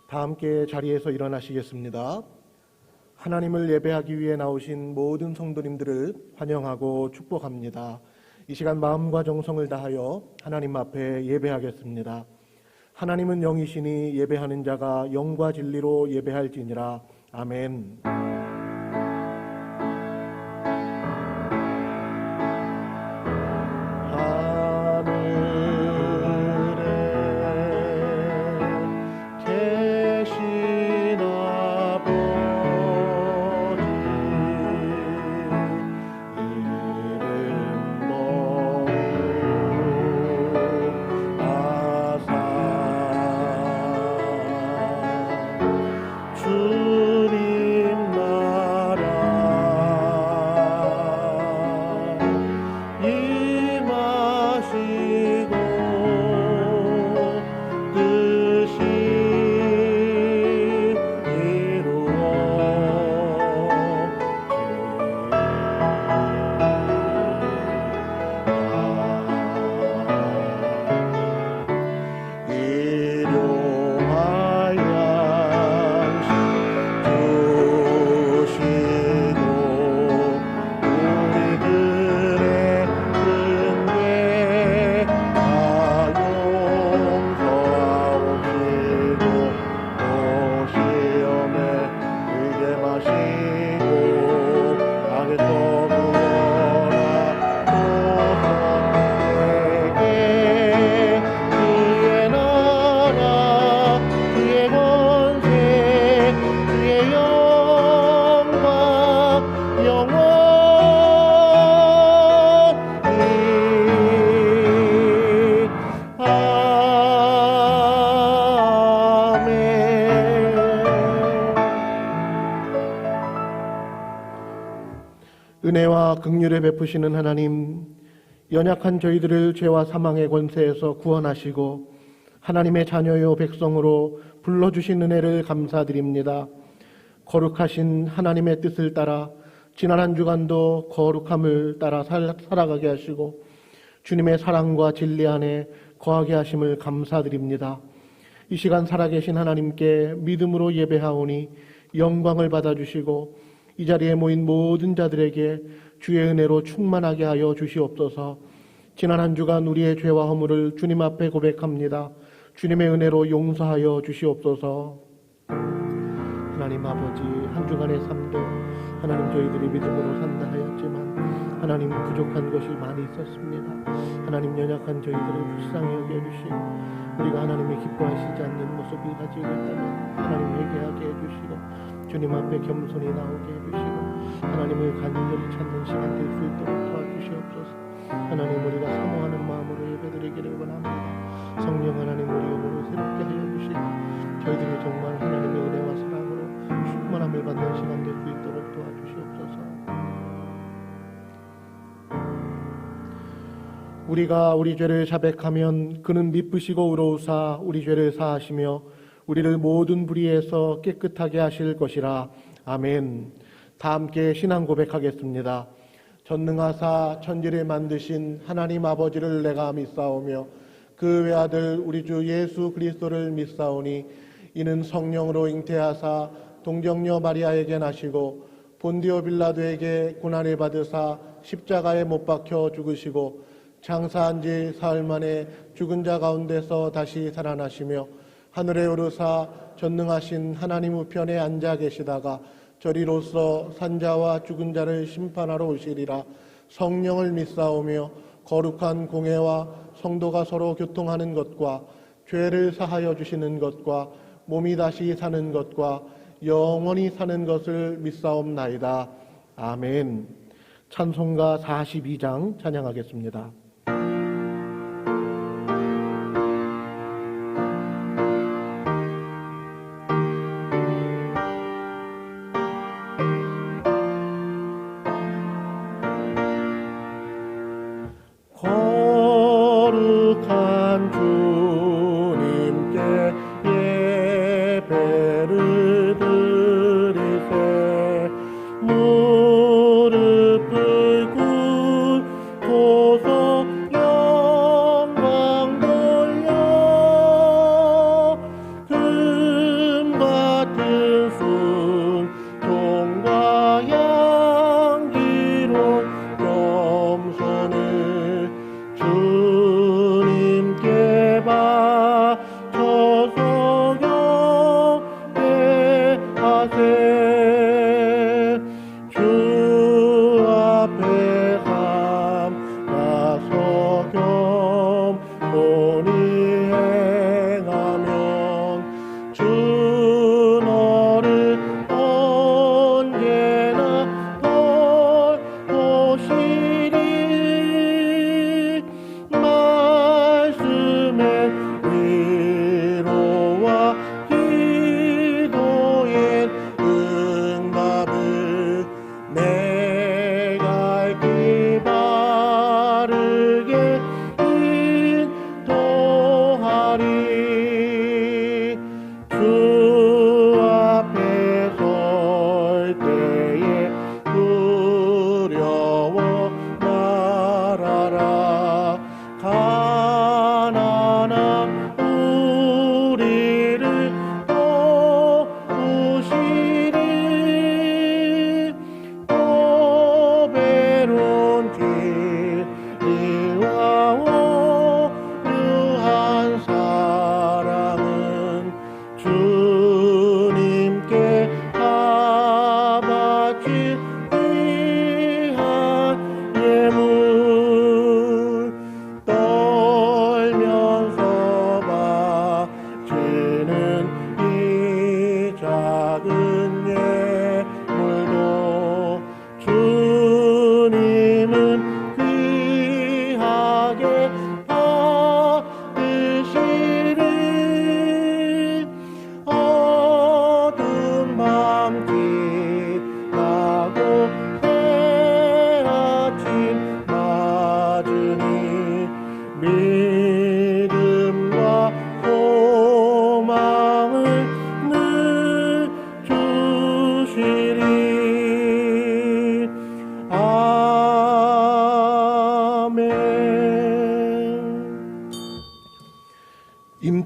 다 함께 자리에서 일어나시겠습니다. 하나님을 예배하기 위해 나오신 모든 성도님들을 환영하고 축복합니다. 이 시간 마음과 정성을 다하여 하나님 앞에 예배하겠습니다. 하나님은 영이시니 예배하는 자가 영과 진리로 예배할지니라. 아멘. 은혜와 긍휼을 베푸시는 하나님, 연약한 저희들을 죄와 사망의 권세에서 구원하시고 하나님의 자녀요 백성으로 불러주신 은혜를 감사드립니다. 거룩하신 하나님의 뜻을 따라 지난 한 주간도 거룩함을 따라 살아가게 하시고 주님의 사랑과 진리 안에 거하게 하심을 감사드립니다. 이 시간 살아계신 하나님께 믿음으로 예배하오니 영광을 받아주시고 이 자리에 모인 모든 자들에게 주의 은혜로 충만하게 하여 주시옵소서. 지난 한 주간 우리의 죄와 허물을 주님 앞에 고백합니다. 주님의 은혜로 용서하여 주시옵소서. 하나님 아버지, 한 주간의 삶도 하나님 저희들이 믿음으로 산다 하였지만 하나님 부족한 것이 많이 있었습니다. 하나님 연약한 저희들을 불쌍히 여겨주시고 우리가 하나님이 기뻐하시지 않는 모습이 가지고 있다면 하나님 회개하게 해주시고 주님 앞에 겸손히 나오게 해주시고 하나님을 간절히 찾는 시간 될 수 있도록 도와주시옵소서. 하나님, 우리가 사모하는 마음으로 예배드리기를 원합니다. 성령 하나님, 우리 영혼을 새롭게 하여 주시고 저희들이 정말 하나님의 은혜와 사랑으로 충만함을 받는 시간 될 수 있도록 도와주시옵소서. 우리가 우리 죄를 자백하면 그는 미쁘시고 의로우사 우리 죄를 사하시며 우리를 모든 불의에서 깨끗하게 하실 것이라. 아멘. 다 함께 신앙 고백하겠습니다. 전능하사 천지를 만드신 하나님 아버지를 내가 믿사오며 그 외아들 우리 주 예수 그리스도를 믿사오니 이는 성령으로 잉태하사 동정녀 마리아에게 나시고 본디오 빌라도에게 고난을 받으사 십자가에 못 박혀 죽으시고 장사한 지 사흘 만에 죽은 자 가운데서 다시 살아나시며 하늘에 오르사 전능하신 하나님 우편에 앉아 계시다가 저리로서 산자와 죽은 자를 심판하러 오시리라. 성령을 믿사오며 거룩한 공회와 성도가 서로 교통하는 것과 죄를 사하여 주시는 것과 몸이 다시 사는 것과 영원히 사는 것을 믿사옵나이다. 아멘. 찬송가 42장 찬양하겠습니다. 거룩한 주님께 예배를 드리세. 무릎을 꿇고서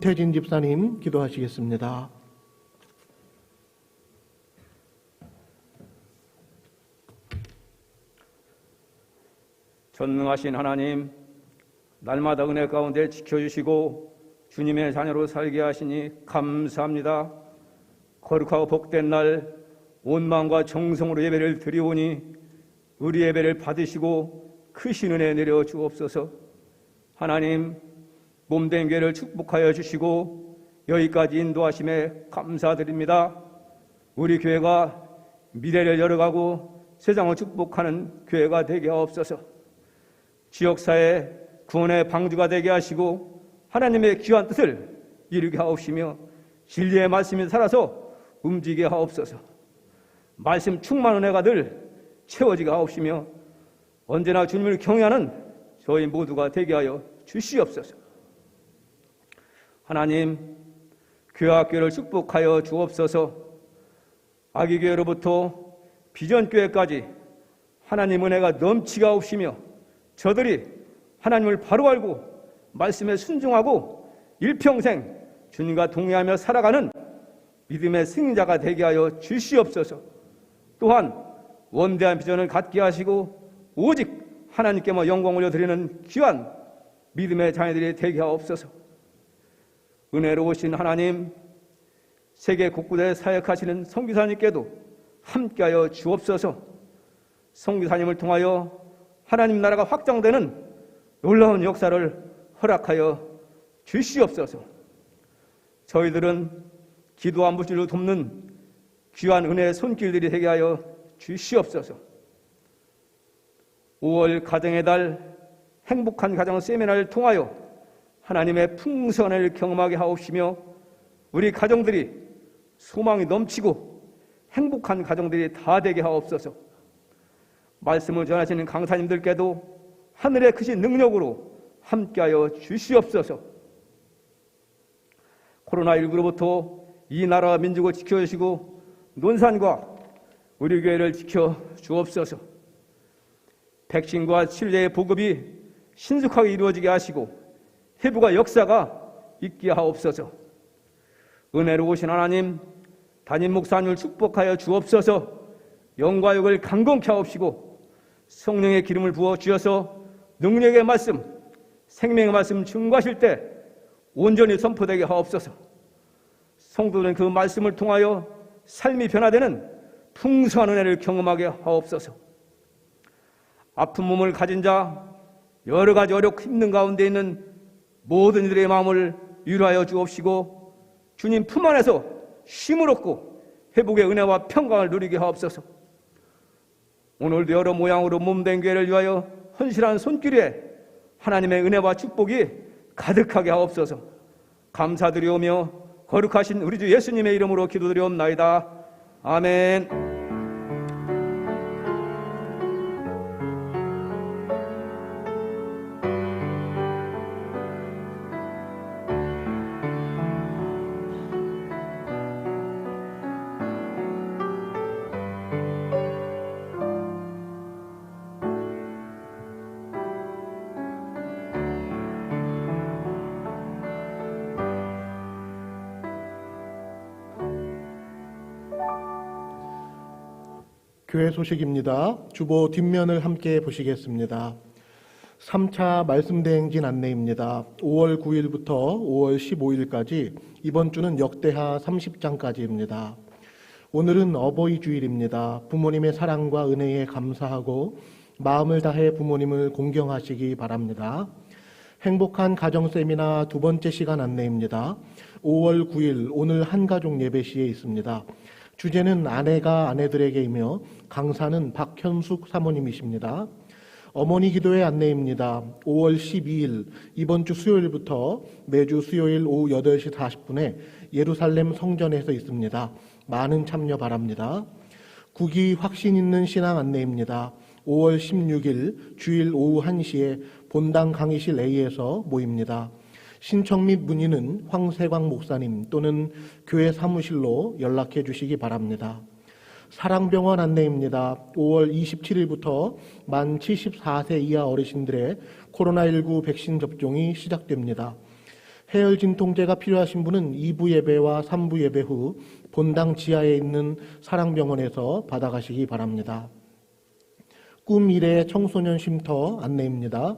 손태진 집사님 기도하시겠습니다. 전능하신 하나님, 날마다 은혜 가운데 지켜주시고 주님의 자녀로 살게 하시니 감사합니다. 거룩하고 복된 날 온 마음과 정성으로 예배를 드리오니 우리 예배를 받으시고 크신 은혜 내려 주옵소서. 하나님, 몸된 교회를 축복하여 주시고 여기까지 인도하심에 감사드립니다. 우리 교회가 미래를 열어가고 세상을 축복하는 교회가 되게 하옵소서. 지역사회 구원의 방주가 되게 하시고 하나님의 귀한 뜻을 이루게 하옵시며 진리의 말씀이 살아서 움직이게 하옵소서. 말씀 충만 은혜가 늘 채워지게 하옵시며 언제나 주님을 경외하는 저희 모두가 되게 하여 주시옵소서. 하나님, 교회와 교회를 축복하여 주옵소서. 아기교회로부터 비전교회까지 하나님 은혜가 넘치게 하옵시며 저들이 하나님을 바로 알고 말씀에 순종하고 일평생 주님과 동행하며 살아가는 믿음의 승자가 되게 하여 주시옵소서. 또한 원대한 비전을 갖게 하시고 오직 하나님께만 영광 올려드리는 귀한 믿음의 자녀들이 되게 하옵소서. 은혜로우신 하나님, 세계 곳곳에 사역하시는 선교사님께도 함께하여 주옵소서. 선교사님을 통하여 하나님 나라가 확장되는 놀라운 역사를 허락하여 주시옵소서. 저희들은 기도와 물질로 돕는 귀한 은혜의 손길들이 되게 하여 주시옵소서. 5월 가정의 달 행복한 가정 세미나를 통하여 하나님의 풍성한을 경험하게 하옵시며 우리 가정들이 소망이 넘치고 행복한 가정들이 다 되게 하옵소서. 말씀을 전하시는 강사님들께도 하늘의 크신 능력으로 함께하여 주시옵소서. 코로나19로부터 이 나라와 민족을 지켜주시고 논산과 우리 교회를 지켜주옵소서. 백신과 치료제의 보급이 신속하게 이루어지게 하시고 회복과 역사가 있게 하옵소서. 은혜로우신 하나님, 담임 목사님을 축복하여 주옵소서. 영과 육을 강건케 하옵시고 성령의 기름을 부어 주셔서 능력의 말씀, 생명의 말씀 증거하실 때 온전히 선포되게 하옵소서. 성도들은 그 말씀을 통하여 삶이 변화되는 풍성한 은혜를 경험하게 하옵소서. 아픈 몸을 가진 자, 여러 가지 어렵고 힘든 가운데 있는 모든 이들의 마음을 위로하여 주옵시고 주님 품 안에서 쉼을 얻고 회복의 은혜와 평강을 누리게 하옵소서. 오늘도 여러 모양으로 몸된 교회를 위하여 헌신한 손길 위에 하나님의 은혜와 축복이 가득하게 하옵소서. 감사드리오며 거룩하신 우리 주 예수님의 이름으로 기도드리옵나이다. 아멘. 교회 소식입니다. 주보 뒷면을 함께 보시겠습니다. 3차 말씀대행진 안내입니다. 5월 9일부터 5월 15일까지 이번 주는 역대하 30장까지입니다. 오늘은 어버이 주일입니다. 부모님의 사랑과 은혜에 감사하고 마음을 다해 부모님을 공경하시기 바랍니다. 행복한 가정 세미나 두 번째 시간 안내입니다. 5월 9일 오늘 한가족 예배 시에 있습니다. 주제는 아내가 아내들에게이며 강사는 박현숙 사모님이십니다. 어머니 기도회 안내입니다. 5월 12일 이번 주 수요일부터 매주 수요일 오후 8시 40분에 예루살렘 성전에서 있습니다. 많은 참여 바랍니다. 국위 확신 있는 신앙 안내입니다. 5월 16일 주일 오후 1시에 본당 강의실 A에서 모입니다. 신청 및 문의는 황세광 목사님 또는 교회 사무실로 연락해 주시기 바랍니다. 사랑병원 안내입니다. 5월 27일부터 만 74세 이하 어르신들의 코로나19 백신 접종이 시작됩니다. 해열 진통제가 필요하신 분은 2부 예배와 3부 예배 후 본당 지하에 있는 사랑병원에서 받아가시기 바랍니다. 꿈미래 청소년 쉼터 안내입니다.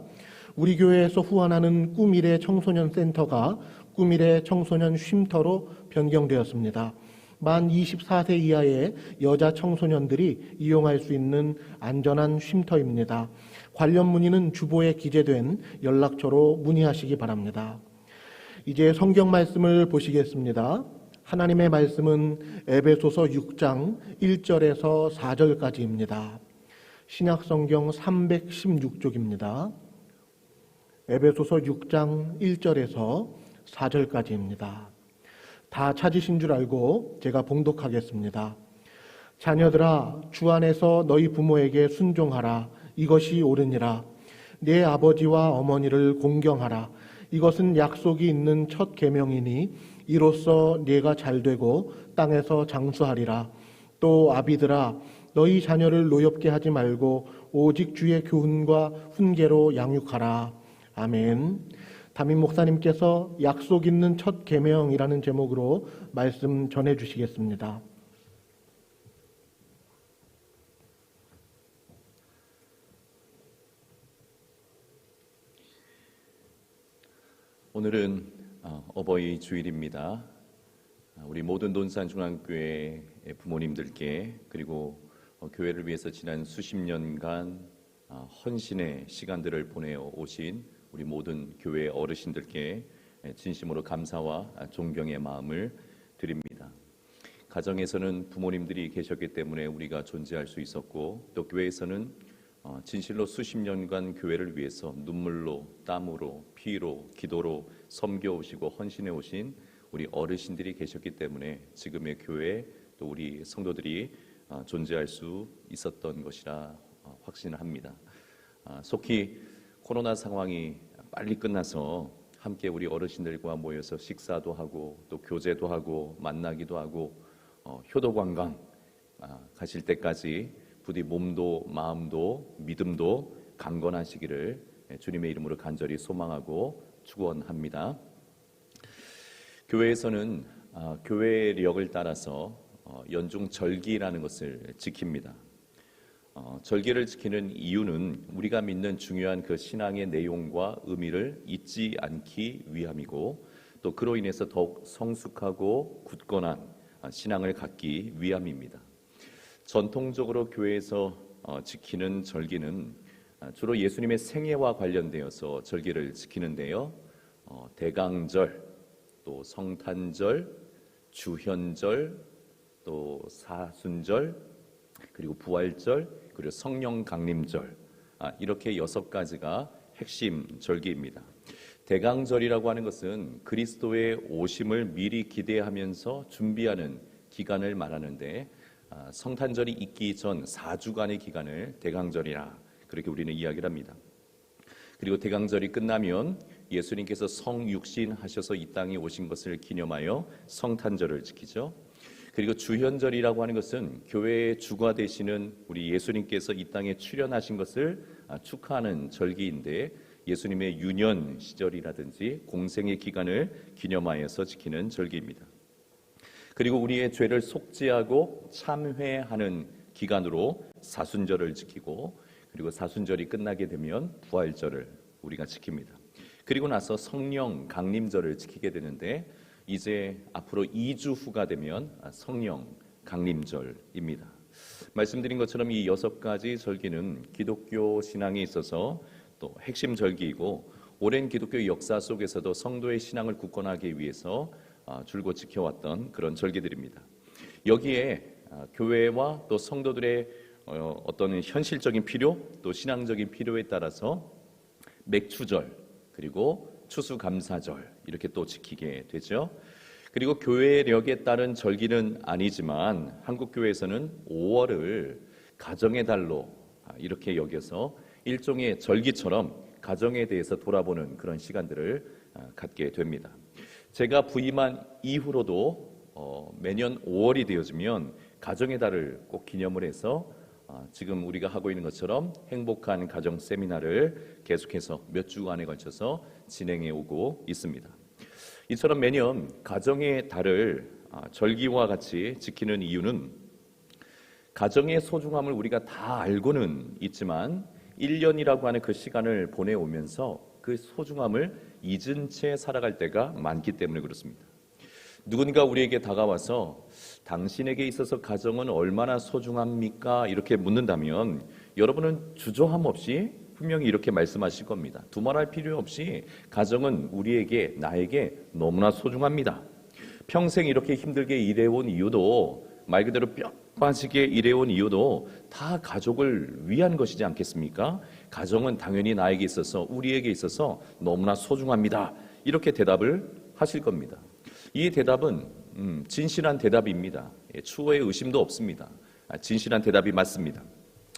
우리 교회에서 후원하는 꿈미래 청소년 센터가 꿈미래 청소년 쉼터로 변경되었습니다. 만 24세 이하의 여자 청소년들이 이용할 수 있는 안전한 쉼터입니다. 관련 문의는 주보에 기재된 연락처로 문의하시기 바랍니다. 이제 성경 말씀을 보시겠습니다. 하나님의 말씀은 에베소서 6장 1절에서 4절까지입니다. 신약성경 316쪽입니다. 에베소서 6장 1절에서 4절까지입니다. 다 찾으신 줄 알고 제가 봉독하겠습니다. 자녀들아, 주 안에서 너희 부모에게 순종하라. 이것이 옳으니라. 내 아버지와 어머니를 공경하라. 이것은 약속이 있는 첫 계명이니 이로써 네가 잘되고 땅에서 장수하리라. 또 아비들아, 너희 자녀를 노엽게 하지 말고 오직 주의 교훈과 훈계로 양육하라. 아멘. 담임 목사님께서 약속 있는 첫 계명이라는 제목으로 말씀 전해 주시겠습니다. 오늘은 어버이 주일입니다. 우리 모든 논산중앙교회 부모님들께 그리고 교회를 위해서 지난 수십 년간 헌신의 시간들을 보내어 오신 우리 모든 교회 어르신들께 진심으로 감사와 존경의 마음을 드립니다. 가정에서는 부모님들이 계셨기 때문에 우리가 존재할 수 있었고, 또 교회에서는 진실로 수십 년간 교회를 위해서 눈물로, 땀으로, 피로, 기도로 섬겨오시고 헌신해 오신 우리 어르신들이 계셨기 때문에 지금의 교회, 또 우리 성도들이 존재할 수 있었던 것이라 확신합니다. 속히 코로나 상황이 빨리 끝나서 함께 우리 어르신들과 모여서 식사도 하고 또 교제도 하고 만나기도 하고 효도 관광 가실 때까지 부디 몸도 마음도 믿음도 강건하시기를 주님의 이름으로 간절히 소망하고 축원합니다. 교회에서는 교회력을 따라서 연중 절기라는 것을 지킵니다. 절기를 지키는 이유는 우리가 믿는 중요한 그 신앙의 내용과 의미를 잊지 않기 위함이고, 또 그로 인해서 더욱 성숙하고 굳건한 신앙을 갖기 위함입니다. 전통적으로 교회에서 지키는 절기는 주로 예수님의 생애와 관련되어서 절기를 지키는데요. 대강절, 또 성탄절, 주현절, 또 사순절, 그리고 부활절, 그리고 성령 강림절, 이렇게 6가지가 핵심 절기입니다. 대강절이라고 하는 것은 그리스도의 오심을 미리 기대하면서 준비하는 기간을 말하는데, 성탄절이 있기 전 4주간의 기간을 대강절이라 그렇게 우리는 이야기를 합니다. 그리고 대강절이 끝나면 예수님께서 성육신 하셔서 이 땅에 오신 것을 기념하여 성탄절을 지키죠. 그리고 주현절이라고 하는 것은 교회의 주가 되시는 우리 예수님께서 이 땅에 출현하신 것을 축하하는 절기인데, 예수님의 유년 시절이라든지 공생의 기간을 기념하여서 지키는 절기입니다. 그리고 우리의 죄를 속죄하고 참회하는 기간으로 사순절을 지키고, 그리고 사순절이 끝나게 되면 부활절을 우리가 지킵니다. 그리고 나서 성령 강림절을 지키게 되는데, 이제 앞으로 2주 후가 되면 성령 강림절입니다. 말씀드린 것처럼 이 6가지 절기는 기독교 신앙에 있어서 또 핵심 절기이고, 오랜 기독교 역사 속에서도 성도의 신앙을 굳건하기 위해서 줄곧 지켜왔던 그런 절기들입니다. 여기에 교회와 또 성도들의 어떤 현실적인 필요, 또 신앙적인 필요에 따라서 맥추절, 그리고 추수감사절 이렇게 또 지키게 되죠. 그리고 교회력에 따른 절기는 아니지만 한국교회에서는 5월을 가정의 달로 이렇게 여겨서 일종의 절기처럼 가정에 대해서 돌아보는 그런 시간들을 갖게 됩니다. 제가 부임한 이후로도 매년 5월이 되어지면 가정의 달을 꼭 기념을 해서 지금 우리가 하고 있는 것처럼 행복한 가정 세미나를 계속해서 몇 주간에 걸쳐서 진행해 오고 있습니다. 이처럼 매년 가정의 달을 절기와 같이 지키는 이유는 가정의 소중함을 우리가 다 알고는 있지만 1년이라고 하는 그 시간을 보내오면서 그 소중함을 잊은 채 살아갈 때가 많기 때문에 그렇습니다. 누군가 우리에게 다가와서 당신에게 있어서 가정은 얼마나 소중합니까? 이렇게 묻는다면 여러분은 주저함 없이 분명히 이렇게 말씀하실 겁니다. 두말할 필요 없이 가정은 우리에게, 나에게 너무나 소중합니다. 평생 이렇게 힘들게 일해온 이유도, 말 그대로 뼈 빠지게 일해온 이유도 다 가족을 위한 것이지 않겠습니까? 가정은 당연히 나에게 있어서, 우리에게 있어서 너무나 소중합니다. 이렇게 대답을 하실 겁니다. 이 대답은 진실한 대답입니다. 추호의 의심도 없습니다. 진실한 대답이 맞습니다.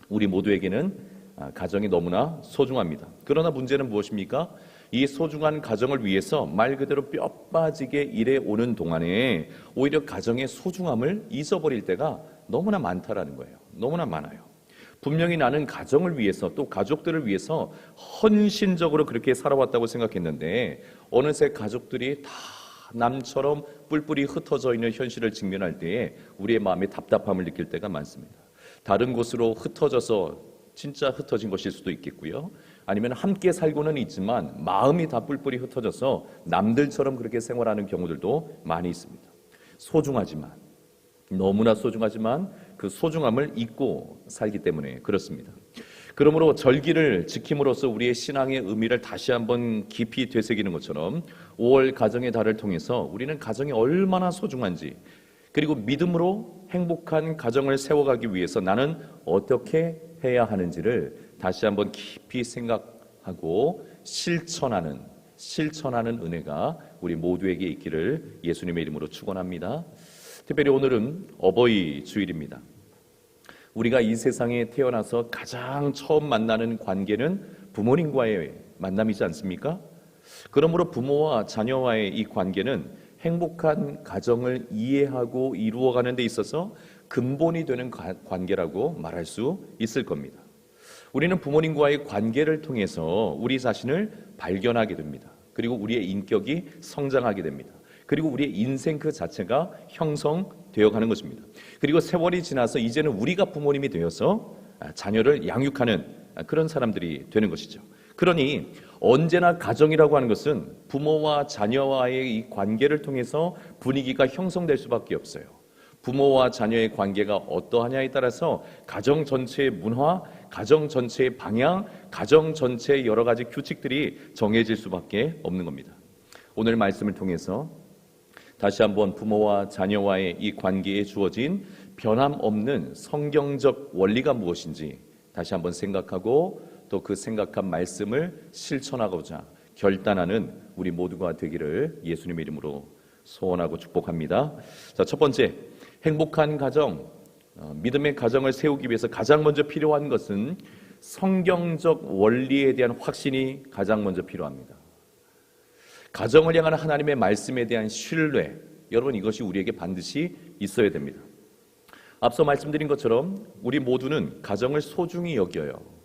우리 모두에게는 가정이 너무나 소중합니다. 그러나 문제는 무엇입니까? 이 소중한 가정을 위해서 말 그대로 뼈 빠지게 일해오는 동안에 오히려 가정의 소중함을 잊어버릴 때가 너무나 많다라는 거예요. 너무나 많아요. 분명히 나는 가정을 위해서, 또 가족들을 위해서 헌신적으로 그렇게 살아왔다고 생각했는데 어느새 가족들이 다 남처럼 뿔뿔이 흩어져 있는 현실을 직면할 때에 우리의 마음에 답답함을 느낄 때가 많습니다. 다른 곳으로 흩어져서 진짜 흩어진 것일 수도 있겠고요. 아니면 함께 살고는 있지만 마음이 다 뿔뿔이 흩어져서 남들처럼 그렇게 생활하는 경우들도 많이 있습니다. 소중하지만, 너무나 소중하지만 그 소중함을 잊고 살기 때문에 그렇습니다. 그러므로 절기를 지킴으로써 우리의 신앙의 의미를 다시 한번 깊이 되새기는 것처럼 5월 가정의 달을 통해서 우리는 가정이 얼마나 소중한지, 그리고 믿음으로 행복한 가정을 세워가기 위해서 나는 어떻게 해야 하는지를 다시 한번 깊이 생각하고 실천하는 은혜가 우리 모두에게 있기를 예수님의 이름으로 축원합니다. 특별히 오늘은 어버이 주일입니다. 우리가 이 세상에 태어나서 가장 처음 만나는 관계는 부모님과의 만남이지 않습니까? 그러므로 부모와 자녀와의 이 관계는 행복한 가정을 이해하고 이루어가는 데 있어서 근본이 되는 관계라고 말할 수 있을 겁니다. 우리는 부모님과의 관계를 통해서 우리 자신을 발견하게 됩니다. 그리고 우리의 인격이 성장하게 됩니다. 그리고 우리의 인생 그 자체가 형성되어 가는 것입니다. 그리고 세월이 지나서 이제는 우리가 부모님이 되어서 자녀를 양육하는 그런 사람들이 되는 것이죠. 그러니 언제나 가정이라고 하는 것은 부모와 자녀와의 이 관계를 통해서 분위기가 형성될 수밖에 없어요. 부모와 자녀의 관계가 어떠하냐에 따라서 가정 전체의 문화, 가정 전체의 방향, 가정 전체의 여러 가지 규칙들이 정해질 수밖에 없는 겁니다. 오늘 말씀을 통해서 다시 한번 부모와 자녀와의 이 관계에 주어진 변함없는 성경적 원리가 무엇인지 다시 한번 생각하고 또 그 생각한 말씀을 실천하고자 결단하는 우리 모두가 되기를 예수님의 이름으로 소원하고 축복합니다. 자, 첫 번째, 행복한 가정, 믿음의 가정을 세우기 위해서 가장 먼저 필요한 것은 성경적 원리에 대한 확신이 가장 먼저 필요합니다. 가정을 향한 하나님의 말씀에 대한 신뢰, 여러분 이것이 우리에게 반드시 있어야 됩니다. 앞서 말씀드린 것처럼 우리 모두는 가정을 소중히 여겨요.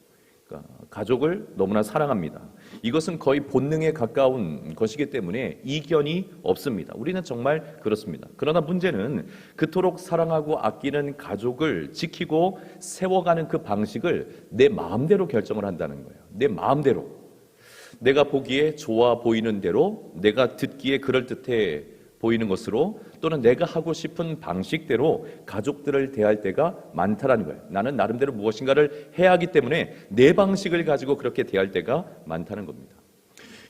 가족을 너무나 사랑합니다. 이것은 거의 본능에 가까운 것이기 때문에 이견이 없습니다. 우리는 정말 그렇습니다. 그러나 문제는 그토록 사랑하고 아끼는 가족을 지키고 세워가는 그 방식을 내 마음대로 결정을 한다는 거예요. 내 마음대로. 내가 보기에 좋아 보이는 대로, 내가 듣기에 그럴듯해 보이는 것으로, 또는 내가 하고 싶은 방식대로 가족들을 대할 때가 많다라는 거예요. 나는 나름대로 무엇인가를 해야 하기 때문에 내 방식을 가지고 그렇게 대할 때가 많다는 겁니다.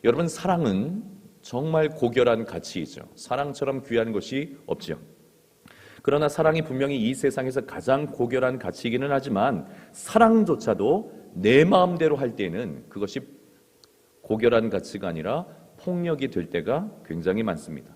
여러분, 사랑은 정말 고결한 가치이죠. 사랑처럼 귀한 것이 없죠. 그러나 사랑이 분명히 이 세상에서 가장 고결한 가치이기는 하지만 사랑조차도 내 마음대로 할 때는 그것이 고결한 가치가 아니라 폭력이 될 때가 굉장히 많습니다.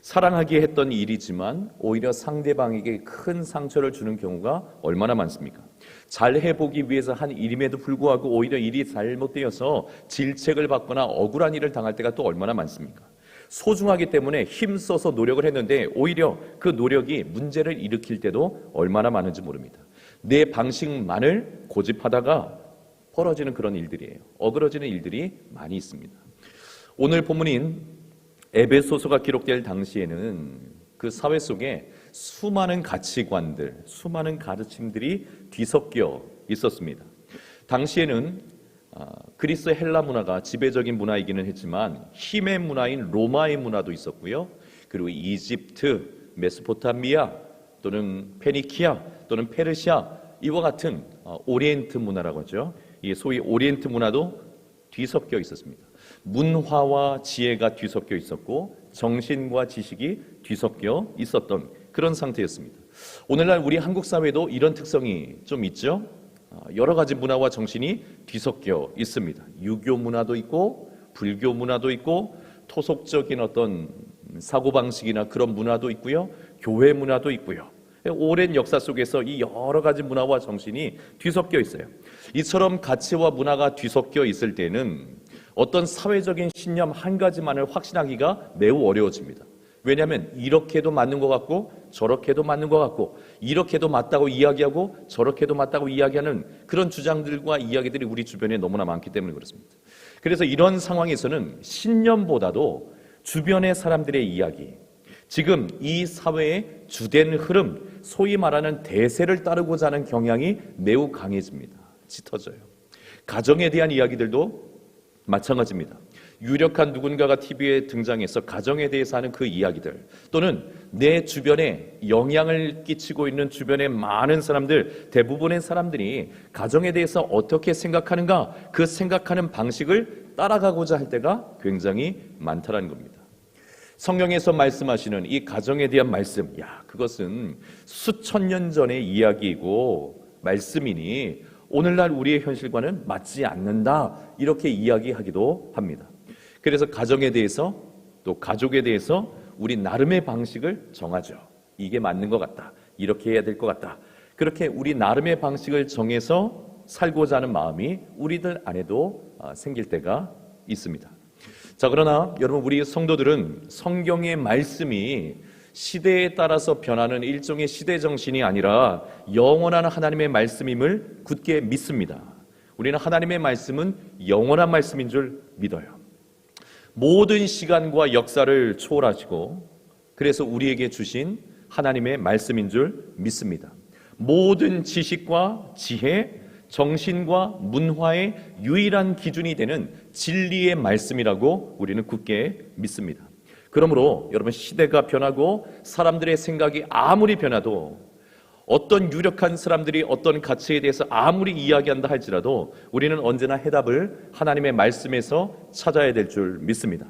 사랑하기에 했던 일이지만 오히려 상대방에게 큰 상처를 주는 경우가 얼마나 많습니까? 잘 해보기 위해서 한 일임에도 불구하고 오히려 일이 잘못되어서 질책을 받거나 억울한 일을 당할 때가 또 얼마나 많습니까? 소중하기 때문에 힘써서 노력을 했는데 오히려 그 노력이 문제를 일으킬 때도 얼마나 많은지 모릅니다. 내 방식만을 고집하다가 벌어지는 그런 일들이에요. 어그러지는 일들이 많이 있습니다. 오늘 본문인 에베소서가 기록될 당시에는 그 사회 속에 수많은 가치관들, 수많은 가르침들이 뒤섞여 있었습니다. 당시에는 그리스 헬라 문화가 지배적인 문화이기는 했지만 힘의 문화인 로마의 문화도 있었고요. 그리고 이집트, 메소포타미아 또는 페니키아 또는 페르시아 이와 같은 오리엔트 문화라고 하죠. 이 소위 오리엔트 문화도 뒤섞여 있었습니다. 문화와 지혜가 뒤섞여 있었고 정신과 지식이 뒤섞여 있었던 그런 상태였습니다. 오늘날 우리 한국 사회도 이런 특성이 좀 있죠. 여러 가지 문화와 정신이 뒤섞여 있습니다. 유교 문화도 있고 불교 문화도 있고 토속적인 어떤 사고방식이나 그런 문화도 있고요. 교회 문화도 있고요. 오랜 역사 속에서 이 여러 가지 문화와 정신이 뒤섞여 있어요. 이처럼 가치와 문화가 뒤섞여 있을 때는 어떤 사회적인 신념 한 가지만을 확신하기가 매우 어려워집니다. 왜냐하면 이렇게도 맞는 것 같고 저렇게도 맞는 것 같고 이렇게도 맞다고 이야기하고 저렇게도 맞다고 이야기하는 그런 주장들과 이야기들이 우리 주변에 너무나 많기 때문에 그렇습니다. 그래서 이런 상황에서는 신념보다도 주변의 사람들의 이야기, 지금 이 사회의 주된 흐름, 소위 말하는 대세를 따르고자 하는 경향이 매우 강해집니다. 짙어져요. 가정에 대한 이야기들도 마찬가지입니다. 유력한 누군가가 TV에 등장해서 가정에 대해서 하는 그 이야기들, 또는 내 주변에 영향을 끼치고 있는 주변의 많은 사람들, 대부분의 사람들이 가정에 대해서 어떻게 생각하는가, 그 생각하는 방식을 따라가고자 할 때가 굉장히 많다는 겁니다. 성경에서 말씀하시는 이 가정에 대한 말씀, 그것은 수천 년 전의 이야기이고 말씀이니 오늘날 우리의 현실과는 맞지 않는다, 이렇게 이야기하기도 합니다. 그래서 가정에 대해서 또 가족에 대해서 우리 나름의 방식을 정하죠. 이게 맞는 것 같다, 이렇게 해야 될 것 같다, 그렇게 우리 나름의 방식을 정해서 살고자 하는 마음이 우리들 안에도 생길 때가 있습니다. 자, 그러나 여러분, 우리 성도들은 성경의 말씀이 시대에 따라서 변하는 일종의 시대 정신이 아니라 영원한 하나님의 말씀임을 굳게 믿습니다. 우리는 하나님의 말씀은 영원한 말씀인 줄 믿어요. 모든 시간과 역사를 초월하시고 그래서 우리에게 주신 하나님의 말씀인 줄 믿습니다. 모든 지식과 지혜, 정신과 문화의 유일한 기준이 되는 진리의 말씀이라고 우리는 굳게 믿습니다. 그러므로 여러분, 시대가 변하고 사람들의 생각이 아무리 변해도, 어떤 유력한 사람들이 어떤 가치에 대해서 아무리 이야기한다 할지라도 우리는 언제나 해답을 하나님의 말씀에서 찾아야 될 줄 믿습니다.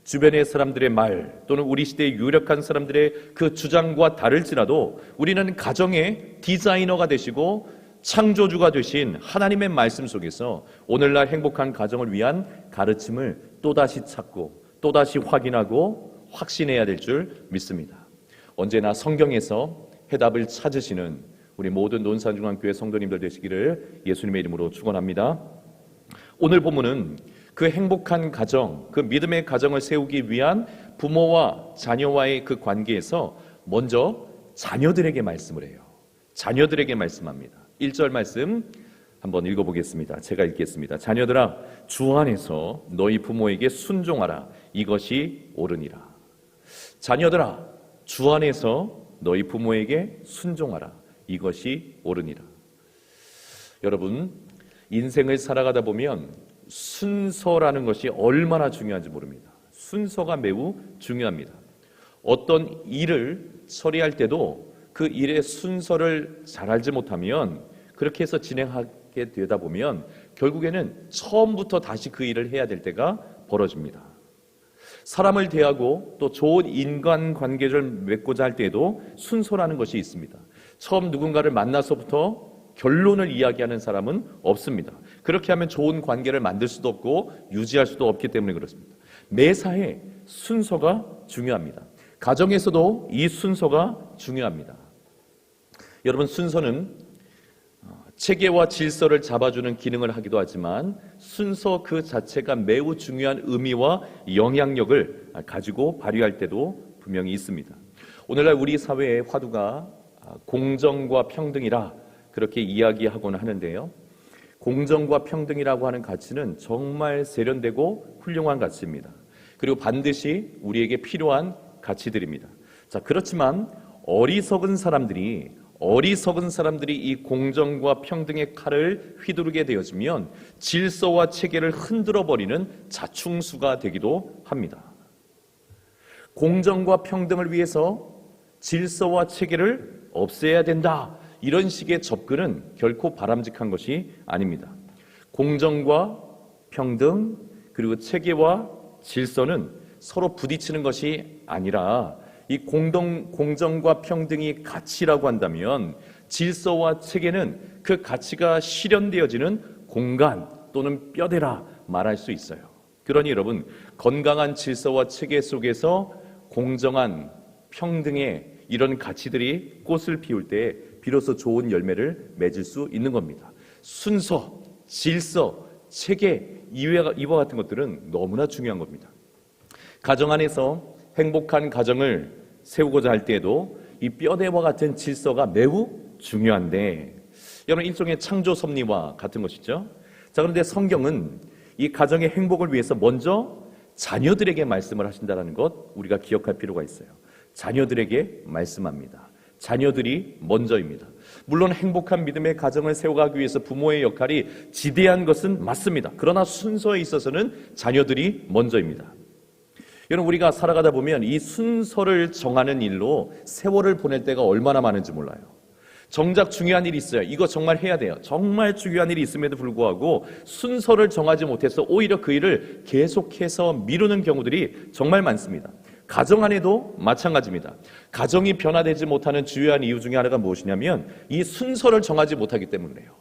주변의 사람들의 말 또는 우리 시대의 유력한 사람들의 그 주장과 다를지라도 우리는 가정의 디자이너가 되시고 창조주가 되신 하나님의 말씀 속에서 오늘날 행복한 가정을 위한 가르침을 또다시 찾고 또다시 확인하고 확신해야 될 줄 믿습니다. 언제나 성경에서 해답을 찾으시는 우리 모든 논산중앙교회 성도님들 되시기를 예수님의 이름으로 축원합니다. 오늘 본문은 그 행복한 가정, 그 믿음의 가정을 세우기 위한 부모와 자녀와의 그 관계에서 먼저 자녀들에게 말씀을 해요. 자녀들에게 말씀합니다. 1절 말씀 한번 읽어보겠습니다. 제가 읽겠습니다. 자녀들아, 주 안에서 너희 부모에게 순종하라. 이것이 옳으니라. 자녀들아, 주 안에서 너희 부모에게 순종하라. 이것이 옳으니라. 여러분, 인생을 살아가다 보면 순서라는 것이 얼마나 중요한지 모릅니다. 순서가 매우 중요합니다. 어떤 일을 처리할 때도 그 일의 순서를 잘 알지 못하면, 그렇게 해서 진행하게 되다 보면 결국에는 처음부터 다시 그 일을 해야 될 때가 벌어집니다. 사람을 대하고 또 좋은 인간관계를 맺고자 할 때에도 순서라는 것이 있습니다. 처음 누군가를 만나서부터 결론을 이야기하는 사람은 없습니다. 그렇게 하면 좋은 관계를 만들 수도 없고 유지할 수도 없기 때문에 그렇습니다. 매사에 순서가 중요합니다. 가정에서도 이 순서가 중요합니다. 여러분, 순서는 체계와 질서를 잡아주는 기능을 하기도 하지만 순서 그 자체가 매우 중요한 의미와 영향력을 가지고 발휘할 때도 분명히 있습니다. 오늘날 우리 사회의 화두가 공정과 평등이라 그렇게 이야기하곤 하는데요. 공정과 평등이라고 하는 가치는 정말 세련되고 훌륭한 가치입니다. 그리고 반드시 우리에게 필요한 가치들입니다. 자, 그렇지만 어리석은 사람들이 이 공정과 평등의 칼을 휘두르게 되어지면 질서와 체계를 흔들어 버리는 자충수가 되기도 합니다. 공정과 평등을 위해서 질서와 체계를 없애야 된다. 이런 식의 접근은 결코 바람직한 것이 아닙니다. 공정과 평등 그리고 체계와 질서는 서로 부딪히는 것이 아니라 이 공정과 평등이 가치라고 한다면 질서와 체계는 그 가치가 실현되어지는 공간 또는 뼈대라 말할 수 있어요. 그러니 여러분, 건강한 질서와 체계 속에서 공정한 평등의 이런 가치들이 꽃을 피울 때 비로소 좋은 열매를 맺을 수 있는 겁니다. 순서, 질서, 체계 이와 같은 것들은 너무나 중요한 겁니다. 가정 안에서 행복한 가정을 세우고자 할 때에도 이 뼈대와 같은 질서가 매우 중요한데, 여러분, 일종의 창조 섭리와 같은 것이죠. 자, 그런데 성경은 이 가정의 행복을 위해서 먼저 자녀들에게 말씀을 하신다는 것 우리가 기억할 필요가 있어요. 자녀들에게 말씀합니다. 자녀들이 먼저입니다. 물론 행복한 믿음의 가정을 세워가기 위해서 부모의 역할이 지대한 것은 맞습니다. 그러나 순서에 있어서는 자녀들이 먼저입니다. 여러분, 우리가 살아가다 보면 이 순서를 정하는 일로 세월을 보낼 때가 얼마나 많은지 몰라요. 정작 중요한 일이 있어요. 이거 정말 해야 돼요. 정말 중요한 일이 있음에도 불구하고 순서를 정하지 못해서 오히려 그 일을 계속해서 미루는 경우들이 정말 많습니다. 가정 안에도 마찬가지입니다. 가정이 변화되지 못하는 주요한 이유 중에 하나가 무엇이냐면 이 순서를 정하지 못하기 때문이에요.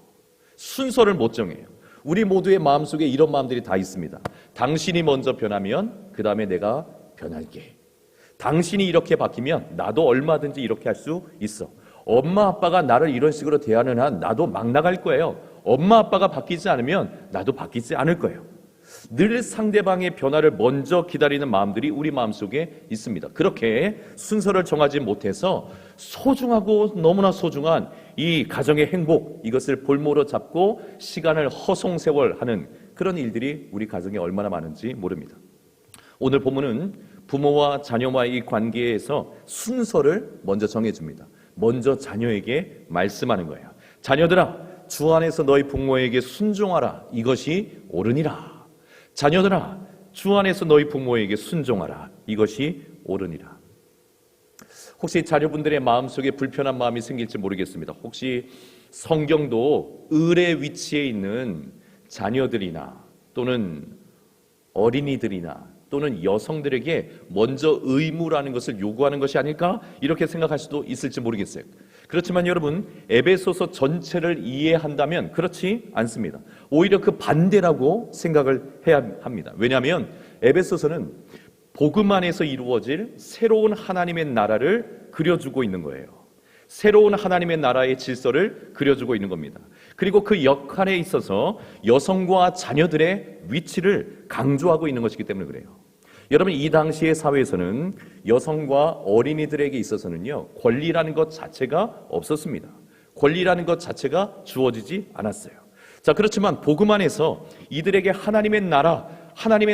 순서를 못 정해요. 우리 모두의 마음속에 이런 마음들이 다 있습니다. 당신이 먼저 변하면 그 다음에 내가 변할게. 당신이 이렇게 바뀌면 나도 얼마든지 이렇게 할 수 있어. 엄마 아빠가 나를 이런 식으로 대하는 한 나도 막 나갈 거예요. 엄마 아빠가 바뀌지 않으면 나도 바뀌지 않을 거예요. 늘 상대방의 변화를 먼저 기다리는 마음들이 우리 마음속에 있습니다. 그렇게 순서를 정하지 못해서 소중하고 너무나 소중한 이 가정의 행복, 이것을 볼모로 잡고 시간을 허송세월하는 그런 일들이 우리 가정에 얼마나 많은지 모릅니다. 오늘 본문은 부모와 자녀와의 이 관계에서 순서를 먼저 정해줍니다. 먼저 자녀에게 말씀하는 거예요. 자녀들아, 주 안에서 너희 부모에게 순종하라. 이것이 옳으니라. 자녀들아, 주 안에서 너희 부모에게 순종하라. 이것이 옳으니라. 혹시 자녀분들의 마음속에 불편한 마음이 생길지 모르겠습니다. 혹시 성경도 을의 위치에 있는 자녀들이나 또는 어린이들이나 또는 여성들에게 먼저 의무라는 것을 요구하는 것이 아닐까? 이렇게 생각할 수도 있을지 모르겠어요. 그렇지만 여러분, 에베소서 전체를 이해한다면 그렇지 않습니다. 오히려 그 반대라고 생각을 해야 합니다. 왜냐하면 에베소서는 복음 안에서 이루어질 새로운 하나님의 나라를 그려주고 있는 거예요. 새로운 하나님의 나라의 질서를 그려주고 있는 겁니다. 그리고 그 역할에 있어서 여성과 자녀들의 위치를 강조하고 있는 것이기 때문에 그래요. 여러분, 이 당시의 사회에서는 여성과 어린이들에게 있어서는요, 권리라는 것 자체가 없었습니다. 권리라는 것 자체가 주어지지 않았어요. 자, 그렇지만 복음 안에서 이들에게 하나님의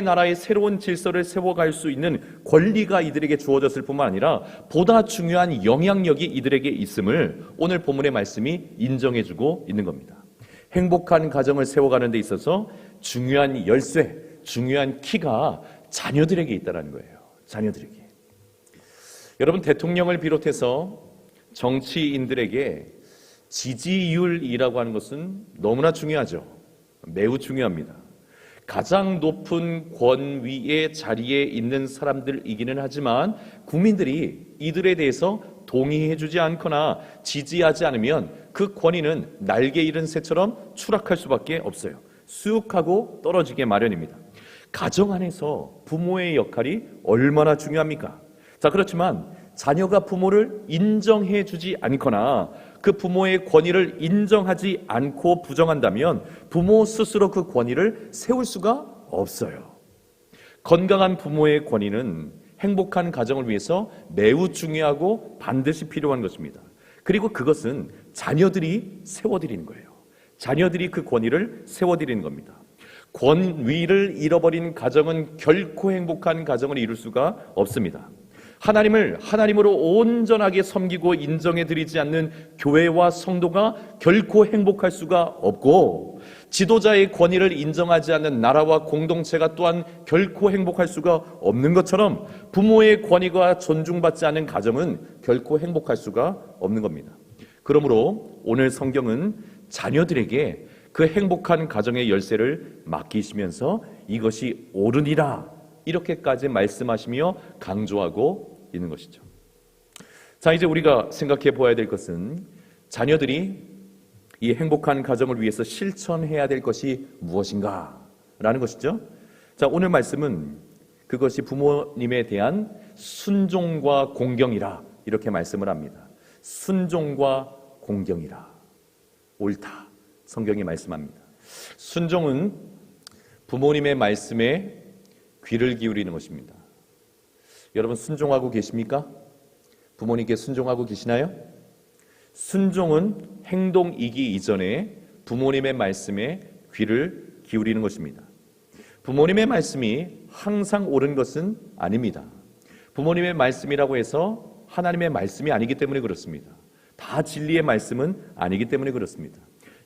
나라의 새로운 질서를 세워갈 수 있는 권리가 이들에게 주어졌을 뿐만 아니라 보다 중요한 영향력이 이들에게 있음을 오늘 본문의 말씀이 인정해주고 있는 겁니다. 행복한 가정을 세워가는 데 있어서 중요한 열쇠, 중요한 키가 자녀들에게 있다는 거예요. 자녀들에게. 여러분, 대통령을 비롯해서 정치인들에게 지지율이라고 하는 것은 너무나 중요하죠. 매우 중요합니다. 가장 높은 권위의 자리에 있는 사람들이기는 하지만 국민들이 이들에 대해서 동의해주지 않거나 지지하지 않으면 그 권위는 날개 잃은 새처럼 추락할 수밖에 없어요. 쑥 하고 떨어지게 마련입니다. 가정 안에서 부모의 역할이 얼마나 중요합니까? 자, 그렇지만 자녀가 부모를 인정해주지 않거나 그 부모의 권위를 인정하지 않고 부정한다면 부모 스스로 그 권위를 세울 수가 없어요. 건강한 부모의 권위는 행복한 가정을 위해서 매우 중요하고 반드시 필요한 것입니다. 그리고 그것은 자녀들이 세워드리는 거예요. 자녀들이 그 권위를 세워드리는 겁니다. 권위를 잃어버린 가정은 결코 행복한 가정을 이룰 수가 없습니다. 하나님을 하나님으로 온전하게 섬기고 인정해 드리지 않는 교회와 성도가 결코 행복할 수가 없고, 지도자의 권위를 인정하지 않는 나라와 공동체가 또한 결코 행복할 수가 없는 것처럼 부모의 권위가 존중받지 않는 가정은 결코 행복할 수가 없는 겁니다. 그러므로 오늘 성경은 자녀들에게 그 행복한 가정의 열쇠를 맡기시면서 이것이 옳으니라 이렇게까지 말씀하시며 강조하고 있는 것이죠. 자, 이제 우리가 생각해 보아야 될 것은 자녀들이 이 행복한 가정을 위해서 실천해야 될 것이 무엇인가 라는 것이죠. 자, 오늘 말씀은 그것이 부모님에 대한 순종과 공경이라 이렇게 말씀을 합니다. 순종과 공경이라, 옳다, 성경이 말씀합니다. 순종은 부모님의 말씀에 귀를 기울이는 것입니다. 여러분 순종하고 계십니까? 부모님께 순종하고 계시나요? 순종은 행동이기 이전에 부모님의 말씀에 귀를 기울이는 것입니다. 부모님의 말씀이 항상 옳은 것은 아닙니다. 부모님의 말씀이라고 해서 하나님의 말씀이 아니기 때문에 그렇습니다. 다 진리의 말씀은 아니기 때문에 그렇습니다.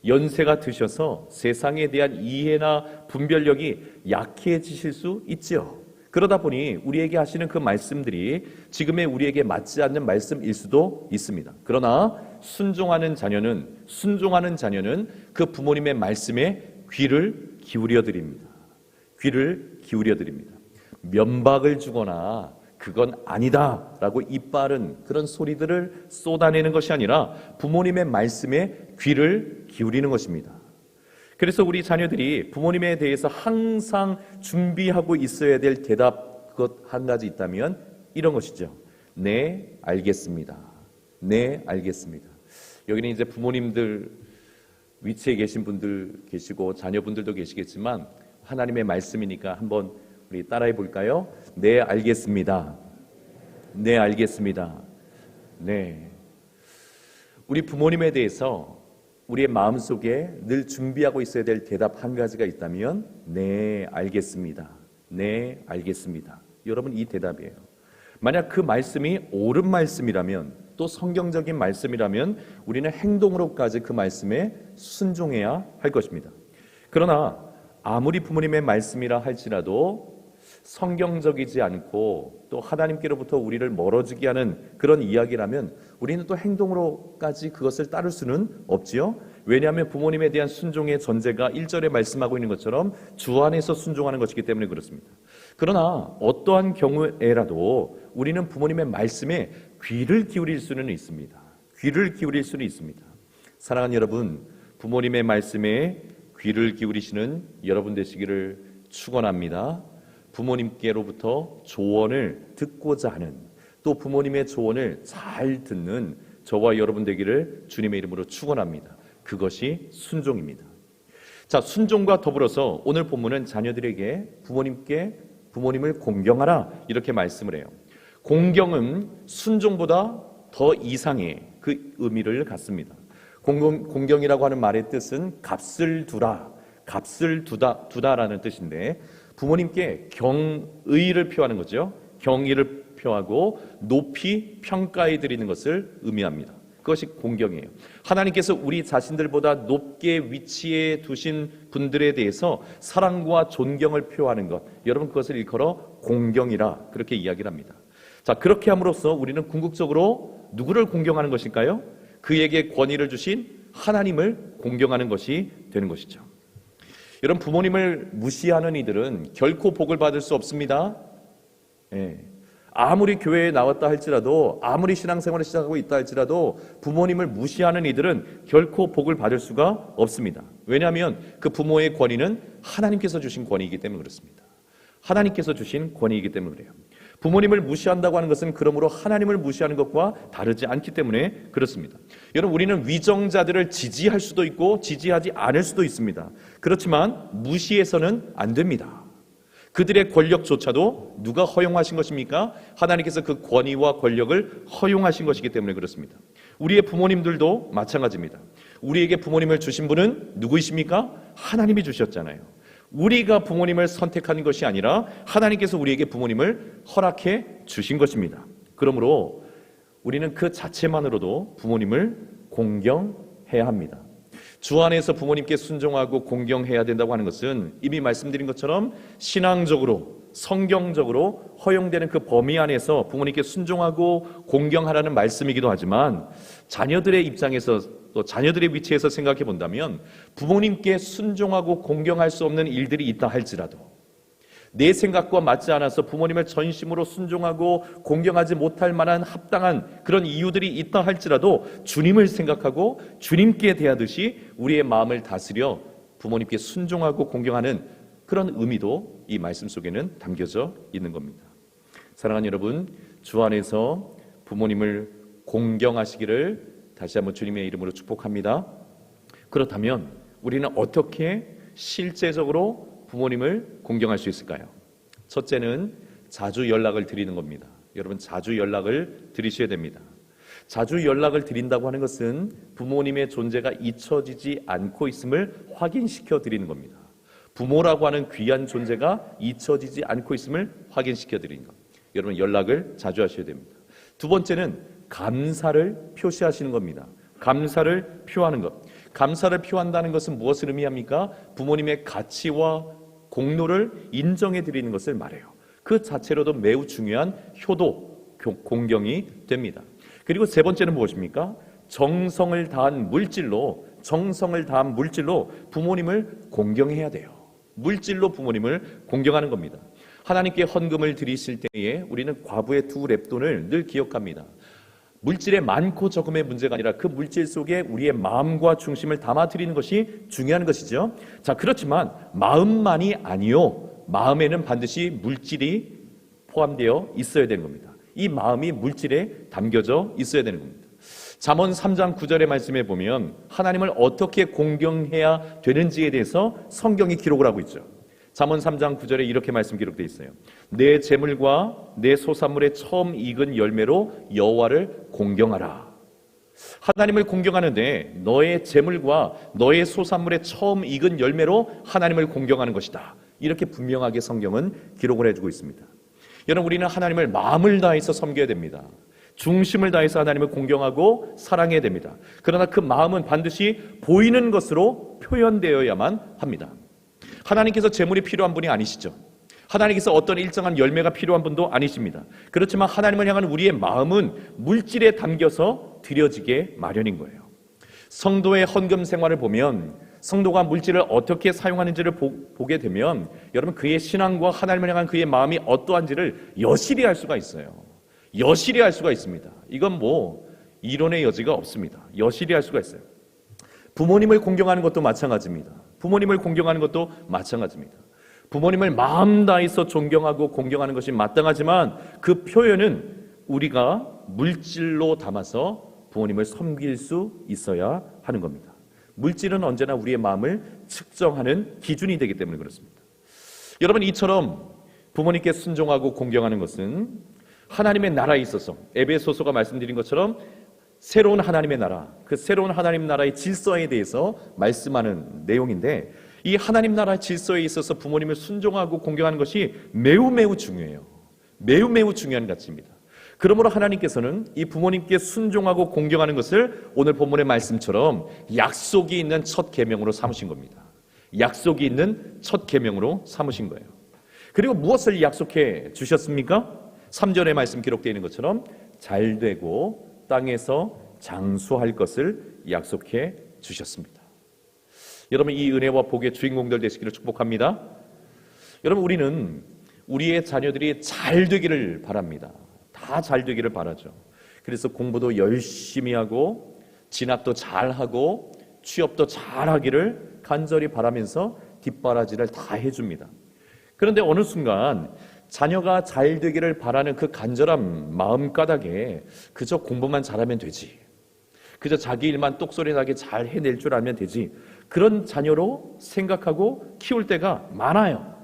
연세가 드셔서 세상에 대한 이해나 분별력이 약해지실 수 있지요. 그러다 보니 우리에게 하시는 그 말씀들이 지금의 우리에게 맞지 않는 말씀일 수도 있습니다. 그러나 순종하는 자녀는 그 부모님의 말씀에 귀를 기울여 드립니다. 귀를 기울여 드립니다. 면박을 주거나 그건 아니다 라고 이빠른 그런 소리들을 쏟아내는 것이 아니라 부모님의 말씀에 귀를 기울이는 것입니다. 그래서 우리 자녀들이 부모님에 대해서 항상 준비하고 있어야 될 대답 그것 한 가지 있다면 이런 것이죠. 네, 알겠습니다. 네, 알겠습니다. 여기는 이제 부모님들 위치에 계신 분들 계시고 자녀분들도 계시겠지만 하나님의 말씀이니까 한번 우리 따라해 볼까요? 네, 알겠습니다. 네, 알겠습니다. 네. 우리 부모님에 대해서 우리의 마음속에 늘 준비하고 있어야 될 대답 한 가지가 있다면 네, 알겠습니다. 네, 알겠습니다. 여러분 이 대답이에요. 만약 그 말씀이 옳은 말씀이라면 또 성경적인 말씀이라면 우리는 행동으로까지 그 말씀에 순종해야 할 것입니다. 그러나 아무리 부모님의 말씀이라 할지라도 성경적이지 않고 또 하나님께로부터 우리를 멀어지게 하는 그런 이야기라면 우리는 또 행동으로까지 그것을 따를 수는 없지요. 왜냐하면 부모님에 대한 순종의 전제가 1절에 말씀하고 있는 것처럼 주 안에서 순종하는 것이기 때문에 그렇습니다. 그러나 어떠한 경우에라도 우리는 부모님의 말씀에 귀를 기울일 수는 있습니다. 귀를 기울일 수는 있습니다. 사랑하는 여러분, 부모님의 말씀에 귀를 기울이시는 여러분 되시기를 축원합니다. 부모님께로부터 조언을 듣고자 하는, 또 부모님의 조언을 잘 듣는 저와 여러분 되기를 주님의 이름으로 축원합니다. 그것이 순종입니다. 자, 순종과 더불어서 오늘 본문은 자녀들에게 부모님을 공경하라 이렇게 말씀을 해요. 공경은 순종보다 더 이상의 그 의미를 갖습니다. 공경이라고 하는 말의 뜻은 값을 두다라는 뜻인데 부모님께 경의를 표하는 거죠. 경의를 표하고 높이 평가해 드리는 것을 의미합니다. 그것이 공경이에요. 하나님께서 우리 자신들보다 높게 위치해 두신 분들에 대해서 사랑과 존경을 표하는 것, 여러분 그것을 일컬어 공경이라 그렇게 이야기를 합니다. 자, 그렇게 함으로써 우리는 궁극적으로 누구를 공경하는 것일까요? 그에게 권위를 주신 하나님을 공경하는 것이 되는 것이죠. 여러분, 부모님을 무시하는 이들은 결코 복을 받을 수 없습니다. 아무리 교회에 나왔다 할지라도, 아무리 신앙생활을 시작하고 있다 할지라도 부모님을 무시하는 이들은 결코 복을 받을 수가 없습니다. 왜냐하면 그 부모의 권위는 하나님께서 주신 권위이기 때문에 그렇습니다. 하나님께서 주신 권위이기 때문에 그래요. 부모님을 무시한다고 하는 것은 그러므로 하나님을 무시하는 것과 다르지 않기 때문에 그렇습니다. 여러분, 우리는 위정자들을 지지할 수도 있고 지지하지 않을 수도 있습니다. 그렇지만 무시해서는 안 됩니다. 그들의 권력조차도 누가 허용하신 것입니까? 하나님께서 그 권위와 권력을 허용하신 것이기 때문에 그렇습니다. 우리의 부모님들도 마찬가지입니다. 우리에게 부모님을 주신 분은 누구이십니까? 하나님이 주셨잖아요. 우리가 부모님을 선택하는 것이 아니라 하나님께서 우리에게 부모님을 허락해 주신 것입니다. 그러므로 우리는 그 자체만으로도 부모님을 공경해야 합니다. 주 안에서 부모님께 순종하고 공경해야 된다고 하는 것은 이미 말씀드린 것처럼 신앙적으로 성경적으로 허용되는 그 범위 안에서 부모님께 순종하고 공경하라는 말씀이기도 하지만 자녀들의 입장에서 또 자녀들의 위치에서 생각해 본다면 부모님께 순종하고 공경할 수 없는 일들이 있다 할지라도 내 생각과 맞지 않아서 부모님을 전심으로 순종하고 공경하지 못할 만한 합당한 그런 이유들이 있다 할지라도 주님을 생각하고 주님께 대하듯이 우리의 마음을 다스려 부모님께 순종하고 공경하는 그런 의미도 이 말씀 속에는 담겨져 있는 겁니다. 사랑하는 여러분, 주 안에서 부모님을 공경하시기를 다시 한번 주님의 이름으로 축복합니다. 그렇다면 우리는 어떻게 실제적으로 부모님을 공경할 수 있을까요? 첫째는 자주 연락을 드리는 겁니다. 여러분, 자주 연락을 드리셔야 됩니다. 자주 연락을 드린다고 하는 것은 부모님의 존재가 잊혀지지 않고 있음을 확인시켜 드리는 겁니다. 부모라고 하는 귀한 존재가 잊혀지지 않고 있음을 확인시켜 드리는 것. 여러분, 연락을 자주 하셔야 됩니다. 두 번째는 감사를 표시하시는 겁니다. 감사를 표하는 것. 감사를 표한다는 것은 무엇을 의미합니까? 부모님의 가치와 공로를 인정해 드리는 것을 말해요. 그 자체로도 매우 중요한 효도, 공경이 됩니다. 그리고 세 번째는 무엇입니까? 정성을 다한 물질로 부모님을 공경해야 돼요. 물질로 부모님을 공경하는 겁니다. 하나님께 헌금을 드리실 때에 우리는 과부의 2 렙돈을 늘 기억합니다. 물질의 많고 적음의 문제가 아니라 그 물질 속에 우리의 마음과 중심을 담아드리는 것이 중요한 것이죠. 자, 그렇지만 마음만이 아니요, 마음에는 반드시 물질이 포함되어 있어야 되는 겁니다. 이 마음이 물질에 담겨져 있어야 되는 겁니다. 잠언 3장 9절의 말씀에 보면 하나님을 어떻게 공경해야 되는지에 대해서 성경이 기록을 하고 있죠. 잠언 3장 9절에 이렇게 말씀 기록되어 있어요. 내 재물과 내 소산물의 처음 익은 열매로 여호와를 공경하라. 하나님을 공경하는데 너의 재물과 너의 소산물의 처음 익은 열매로 하나님을 공경하는 것이다. 이렇게 분명하게 성경은 기록을 해주고 있습니다. 여러분, 우리는 하나님을 마음을 다해서 섬겨야 됩니다. 중심을 다해서 하나님을 공경하고 사랑해야 됩니다. 그러나 그 마음은 반드시 보이는 것으로 표현되어야만 합니다. 하나님께서 재물이 필요한 분이 아니시죠. 하나님께서 어떤 일정한 열매가 필요한 분도 아니십니다. 그렇지만 하나님을 향한 우리의 마음은 물질에 담겨서 드려지게 마련인 거예요. 성도의 헌금 생활을 보면 성도가 물질을 어떻게 사용하는지를 보게 되면 여러분, 그의 신앙과 하나님을 향한 그의 마음이 어떠한지를 여실히 알 수가 있어요. 여실히 알 수가 있습니다. 이건 이론의 여지가 없습니다. 여실히 알 수가 있어요. 부모님을 공경하는 것도 마찬가지입니다. 부모님을 공경하는 것도 마찬가지입니다. 부모님을 마음 다해서 존경하고 공경하는 것이 마땅하지만 그 표현은 우리가 물질로 담아서 부모님을 섬길 수 있어야 하는 겁니다. 물질은 언제나 우리의 마음을 측정하는 기준이 되기 때문에 그렇습니다. 여러분, 이처럼 부모님께 순종하고 공경하는 것은 하나님의 나라에 있어서 에베소서가 말씀드린 것처럼 새로운 하나님의 나라, 그 새로운 하나님 나라의 질서에 대해서 말씀하는 내용인데, 이 하나님 나라의 질서에 있어서 부모님을 순종하고 공경하는 것이 매우 중요해요. 매우 중요한 가치입니다. 그러므로 하나님께서는 이 부모님께 순종하고 공경하는 것을 오늘 본문의 말씀처럼 약속이 있는 첫 계명으로 삼으신 겁니다. 약속이 있는 첫 계명으로 삼으신 거예요. 그리고 무엇을 약속해 주셨습니까? 3절의 말씀 기록되어 있는 것처럼 잘되고 땅에서 장수할 것을 약속해 주셨습니다. 여러분, 이 은혜와 복의 주인공들 되시기를 축복합니다. 여러분, 우리는 우리의 자녀들이 잘 되기를 바랍니다. 다 잘 되기를 바라죠. 그래서 공부도 열심히 하고 진학도 잘하고 취업도 잘하기를 간절히 바라면서 뒷바라지를 다 해줍니다. 그런데 어느 순간 자녀가 잘 되기를 바라는 그 간절한 마음가닥에 그저 공부만 잘하면 되지, 그저 자기 일만 똑소리 나게 잘 해낼 줄 알면 되지, 그런 자녀로 생각하고 키울 때가 많아요.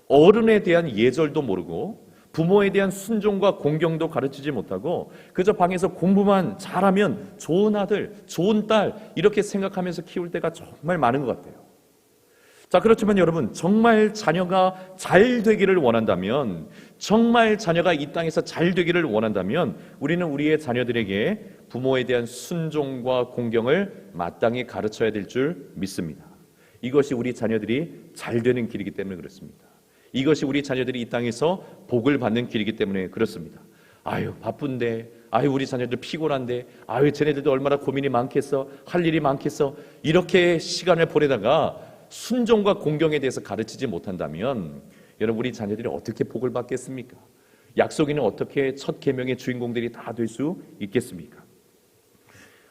어른에 대한 예절도 모르고 부모에 대한 순종과 공경도 가르치지 못하고 그저 방에서 공부만 잘하면 좋은 아들, 좋은 딸 이렇게 생각하면서 키울 때가 정말 많은 것 같아요. 자, 그렇지만 여러분, 정말 자녀가 잘 되기를 원한다면, 정말 자녀가 이 땅에서 잘 되기를 원한다면 우리는 우리의 자녀들에게 부모에 대한 순종과 공경을 마땅히 가르쳐야 될 줄 믿습니다. 이것이 우리 자녀들이 잘 되는 길이기 때문에 그렇습니다. 이것이 우리 자녀들이 이 땅에서 복을 받는 길이기 때문에 그렇습니다. 아유, 바쁜데, 아유, 우리 자녀들 피곤한데, 아유, 쟤네들도 얼마나 고민이 많겠어, 할 일이 많겠어, 이렇게 시간을 보내다가 순종과 공경에 대해서 가르치지 못한다면 여러분, 우리 자녀들이 어떻게 복을 받겠습니까? 약속이는 어떻게 첫 계명의 주인공들이 다 될 수 있겠습니까?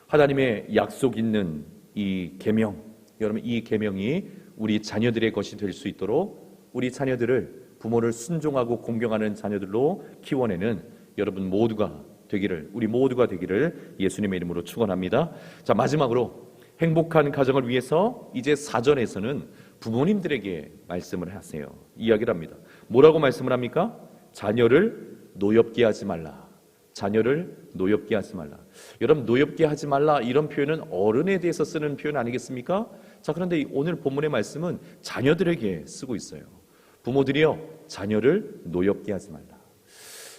하나님의 약속 있는 이 계명, 여러분, 이 계명이 우리 자녀들의 것이 될 수 있도록 우리 자녀들을, 부모를 순종하고 공경하는 자녀들로 키워내는 여러분 모두가 되기를, 우리 모두가 되기를 예수님의 이름으로 축원합니다. 자, 마지막으로 행복한 가정을 위해서 이제 4절에서는 부모님들에게 말씀을 하세요. 이야기를 합니다. 뭐라고 말씀을 합니까? 자녀를 노엽게 하지 말라. 자녀를 노엽게 하지 말라. 여러분, 노엽게 하지 말라, 이런 표현은 어른에 대해서 쓰는 표현 아니겠습니까? 자, 그런데 오늘 본문의 말씀은 자녀들에게 쓰고 있어요. 부모들이요, 자녀를 노엽게 하지 말라.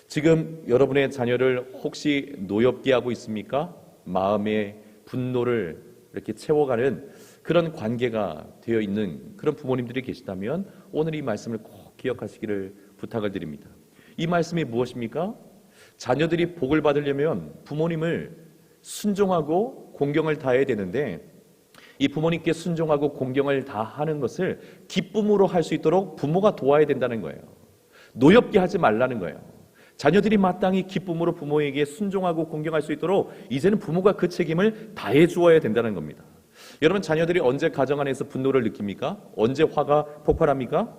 지금 여러분의 자녀를 혹시 노엽게 하고 있습니까? 마음의 분노를 이렇게 채워가는 그런 관계가 되어 있는 그런 부모님들이 계시다면 오늘 이 말씀을 꼭 기억하시기를 부탁을 드립니다. 이 말씀이 무엇입니까? 자녀들이 복을 받으려면 부모님을 순종하고 공경을 다해야 되는데, 이 부모님께 순종하고 공경을 다하는 것을 기쁨으로 할 수 있도록 부모가 도와야 된다는 거예요. 노엽게 하지 말라는 거예요. 자녀들이 마땅히 기쁨으로 부모에게 순종하고 공경할 수 있도록 이제는 부모가 그 책임을 다해 주어야 된다는 겁니다. 여러분, 자녀들이 언제 가정 안에서 분노를 느낍니까? 언제 화가 폭발합니까?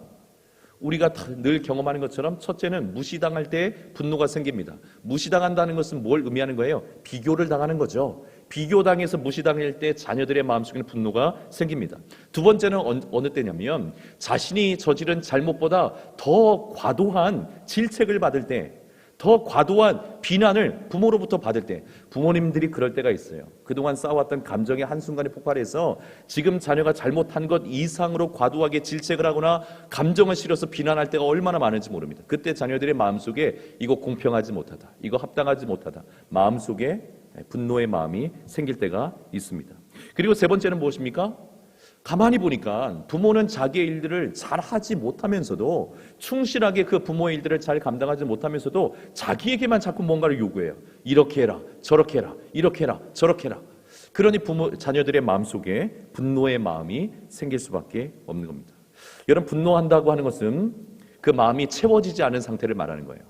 우리가 늘 경험하는 것처럼 첫째는 무시당할 때 분노가 생깁니다. 무시당한다는 것은 뭘 의미하는 거예요? 비교를 당하는 거죠. 비교당해서 무시당할 때 자녀들의 마음속에는 분노가 생깁니다. 두 번째는 어느 때냐면 자신이 저지른 잘못보다 더 과도한 질책을 받을 때, 더 과도한 비난을 부모로부터 받을 때, 부모님들이 그럴 때가 있어요. 그동안 쌓아왔던 감정이 한순간에 폭발해서 지금 자녀가 잘못한 것 이상으로 과도하게 질책을 하거나 감정을 실어서 비난할 때가 얼마나 많은지 모릅니다. 그때 자녀들의 마음속에 이거 공평하지 못하다, 이거 합당하지 못하다, 마음속에 분노의 마음이 생길 때가 있습니다. 그리고 세 번째는 무엇입니까? 가만히 보니까 부모는 자기의 일들을 잘 하지 못하면서도, 충실하게 그 부모의 일들을 잘 감당하지 못하면서도 자기에게만 자꾸 뭔가를 요구해요. 이렇게 해라, 저렇게 해라, 이렇게 해라, 저렇게 해라. 그러니 자녀들의 마음속에 분노의 마음이 생길 수밖에 없는 겁니다. 여러분, 분노한다고 하는 것은 그 마음이 채워지지 않은 상태를 말하는 거예요.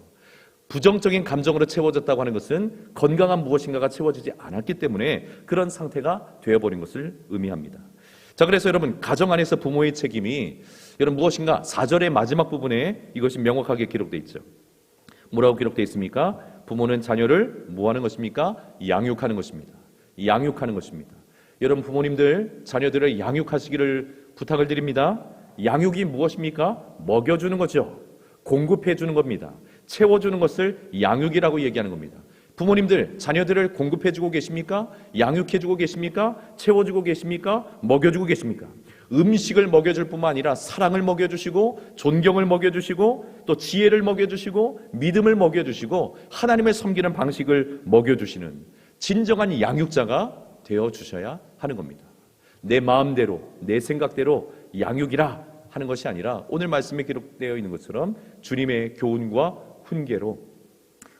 부정적인 감정으로 채워졌다고 하는 것은 건강한 무엇인가가 채워지지 않았기 때문에 그런 상태가 되어버린 것을 의미합니다. 자, 그래서 여러분, 가정 안에서 부모의 책임이 여러분 무엇인가? 4절의 마지막 부분에 이것이 명확하게 기록되어 있죠. 뭐라고 기록되어 있습니까? 부모는 자녀를 뭐 하는 것입니까? 양육하는 것입니다. 양육하는 것입니다. 여러분, 부모님들 자녀들을 양육하시기를 부탁을 드립니다. 양육이 무엇입니까? 먹여주는 거죠. 공급해 주는 겁니다. 채워주는 것을 양육이라고 얘기하는 겁니다. 부모님들 자녀들을 공급해주고 계십니까? 양육해주고 계십니까? 채워주고 계십니까? 먹여주고 계십니까? 음식을 먹여줄 뿐만 아니라 사랑을 먹여주시고, 존경을 먹여주시고, 또 지혜를 먹여주시고, 믿음을 먹여주시고, 하나님을 섬기는 방식을 먹여주시는 진정한 양육자가 되어주셔야 하는 겁니다. 내 마음대로, 내 생각대로 양육이라 하는 것이 아니라 오늘 말씀에 기록되어 있는 것처럼 주님의 교훈과 훈계로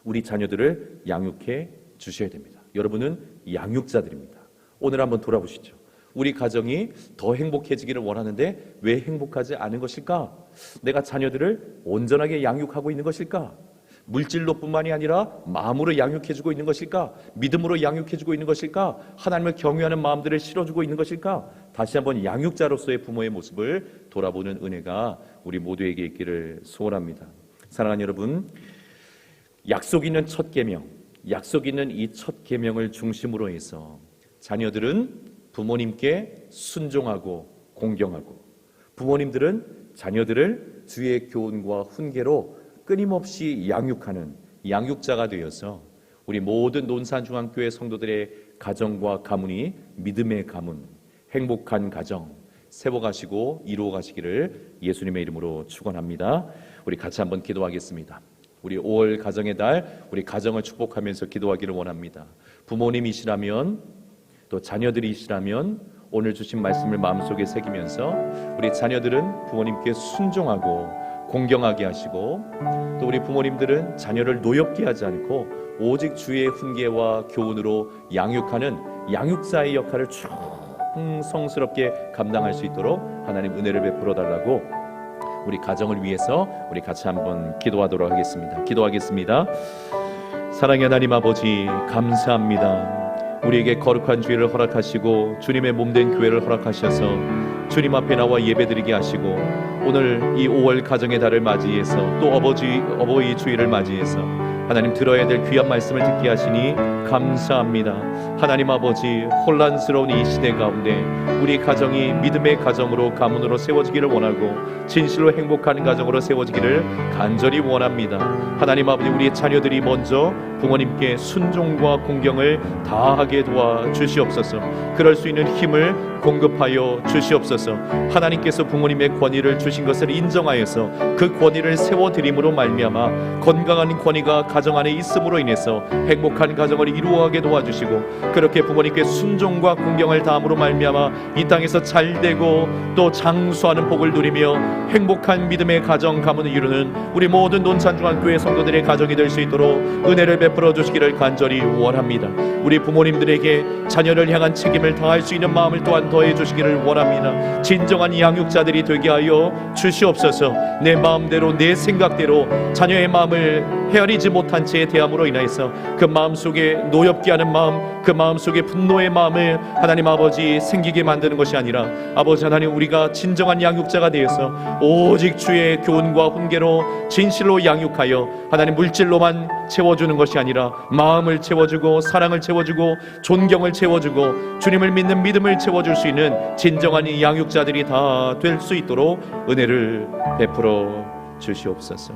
우리 자녀들을 양육해 주셔야 됩니다. 여러분은 양육자들입니다. 오늘 한번 돌아보시죠. 우리 가정이 더 행복해지기를 원하는데 왜 행복하지 않은 것일까? 내가 자녀들을 온전하게 양육하고 있는 것일까? 물질로뿐만이 아니라 마음으로 양육해주고 있는 것일까? 믿음으로 양육해주고 있는 것일까? 하나님을 경외하는 마음들을 실어주고 있는 것일까? 다시 한번 양육자로서의 부모의 모습을 돌아보는 은혜가 우리 모두에게 있기를 소원합니다. 사랑하는 여러분, 약속 있는 첫 계명, 약속 있는 이 첫 계명을 중심으로 해서 자녀들은 부모님께 순종하고 공경하고, 부모님들은 자녀들을 주의 교훈과 훈계로 끊임없이 양육하는 양육자가 되어서 우리 모든 논산중앙교회 성도들의 가정과 가문이 믿음의 가문, 행복한 가정, 세워가시고 이루어가시기를 예수님의 이름으로 축원합니다. 우리 같이 한번 기도하겠습니다. 우리 5월 가정의 달, 우리 가정을 축복하면서 기도하기를 원합니다. 부모님이시라면 또 자녀들이시라면 오늘 주신 말씀을 마음속에 새기면서 우리 자녀들은 부모님께 순종하고 공경하게 하시고 또 우리 부모님들은 자녀를 노엽게 하지 않고 오직 주의 훈계와 교훈으로 양육하는 양육자의 역할을 충성스럽게 감당할 수 있도록 하나님 은혜를 베풀어 달라고 우리 가정을 위해서 우리 같이 한번 기도하도록 하겠습니다. 기도하겠습니다. 사랑의 하나님 아버지, 감사합니다. 우리에게 거룩한 주일을 허락하시고 주님의 몸된 교회를 허락하셔서 주님 앞에 나와 예배드리게 하시고 오늘 이 5월 가정의 달을 맞이해서 또 어버이 주일을 맞이해서 하나님 들어야 될 귀한 말씀을 듣게 하시니 감사합니다. 하나님 아버지, 혼란스러운 이 시대 가운데 우리 가정이 믿음의 가정으로 가문으로 세워지기를 원하고 진실로 행복한 가정으로 세워지기를 간절히 원합니다. 하나님 아버지, 우리 자녀들이 먼저 부모님께 순종과 공경을 다하게 도와주시옵소서. 그럴 수 있는 힘을 공급하여 주시옵소서. 하나님께서 부모님의 권위를 주신 것을 인정하여서 그 권위를 세워드림으로 말미암아 건강한 권위가 가정 안에 있음으로 인해서 행복한 가정을 이루어가게 도와주시고 그렇게 부모님께 순종과 공경을 다함으로 말미암아 이 땅에서 잘되고 또 장수하는 복을 누리며 행복한 믿음의 가정 가문을 이루는 우리 모든 논산중앙교회 성도들의 가정이 될 수 있도록 은혜를 베풀어 주시기를 간절히 원합니다. 우리 부모님들에게 자녀를 향한 책임을 다할 수 있는 마음을 또한 더해 주시기를 원합니다. 진정한 양육자들이 되게 하여 주시옵소서. 내 마음대로 내 생각대로 자녀의 마음을 헤아리지 못한 채 대함으로 인하여서 그 마음속에 노엽게 하는 마음, 그 마음속에 분노의 마음을 하나님 아버지 생기게 만드는 것이 아니라 아버지 하나님, 우리가 진정한 양육자가 되어서 오직 주의 교훈과 훈계로 진실로 양육하여 하나님 물질로만 채워주는 것이 아니라 마음을 채워주고 사랑을 채워주고 존경을 채워주고 주님을 믿는 믿음을 채워줄 수 있는 진정한 이 양육자들이 다 될 수 있도록 은혜를 베풀어 주시옵소서.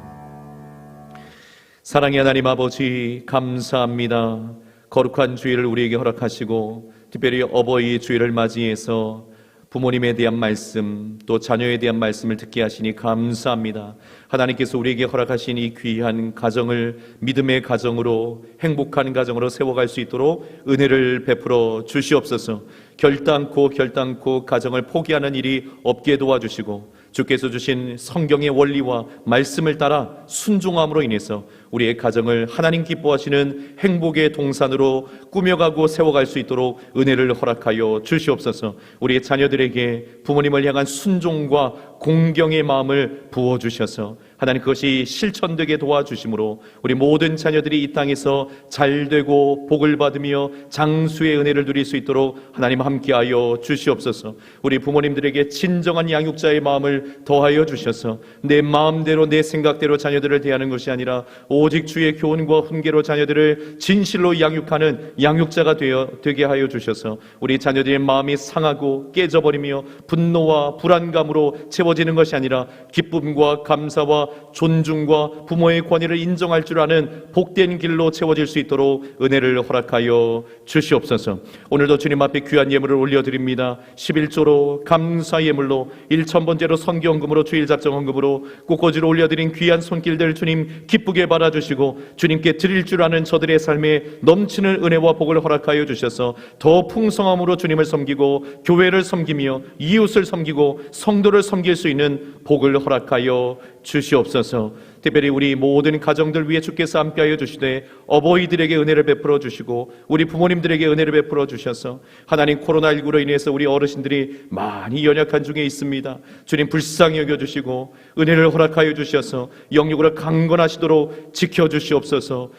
사랑의 하나님 아버지, 감사합니다. 거룩한 주일을 우리에게 허락하시고 특별히 어버이 주일을 맞이해서 부모님에 대한 말씀 또 자녀에 대한 말씀을 듣게 하시니 감사합니다. 하나님께서 우리에게 허락하신 이 귀한 가정을 믿음의 가정으로 행복한 가정으로 세워갈 수 있도록 은혜를 베풀어 주시옵소서. 결단코 가정을 포기하는 일이 없게 도와주시고 주께서 주신 성경의 원리와 말씀을 따라 순종함으로 인해서 우리의 가정을 하나님 기뻐하시는 행복의 동산으로 꾸며가고 세워갈 수 있도록 은혜를 허락하여 주시옵소서. 우리의 자녀들에게 부모님을 향한 순종과 공경의 마음을 부어주셔서 하나님 그것이 실천되게 도와주심으로 우리 모든 자녀들이 이 땅에서 잘되고 복을 받으며 장수의 은혜를 누릴 수 있도록 하나님 함께하여 주시옵소서. 우리 부모님들에게 진정한 양육자의 마음을 더하여 주셔서 내 마음대로 내 생각대로 자녀들을 대하는 것이 아니라 오직 주의 교훈과 훈계로 자녀들을 진실로 양육하는 양육자가 되게 하여 주셔서 우리 자녀들의 마음이 상하고 깨져버리며 분노와 불안감으로 채워지는 것이 아니라 기쁨과 감사와 존중과 부모의 권위를 인정할 줄 아는 복된 길로 채워질 수 있도록 은혜를 허락하여 주시옵소서. 오늘도 주님 앞에 귀한 예물을 올려드립니다. 11조로 감사 예물로 1,000번째로 선교헌금으로 주일작정 헌금으로 꽃꽂이로 올려드린 귀한 손길들 주님 기쁘게 받아주시고 주님께 드릴 줄 아는 저들의 삶에 넘치는 은혜와 복을 허락하여 주셔서 더 풍성함으로 주님을 섬기고 교회를 섬기며 이웃을 섬기고 성도를 섬길 수 있는 복을 허락하여 주시옵소서. 특별히 우리 모든 가정들 위해 주께서 함께하여 주시되 어버이들에게 은혜를 베풀어 주시고 우리 부모님들에게 은혜를 베풀어 주셔서 하나님 코로나19로 인해서 우리 어르신들이 많이 연약한 중에 있습니다. 주님 불쌍히 여겨주시고 은혜를 허락하여 주셔서 영육으로 강건하시도록 지켜주시옵소서.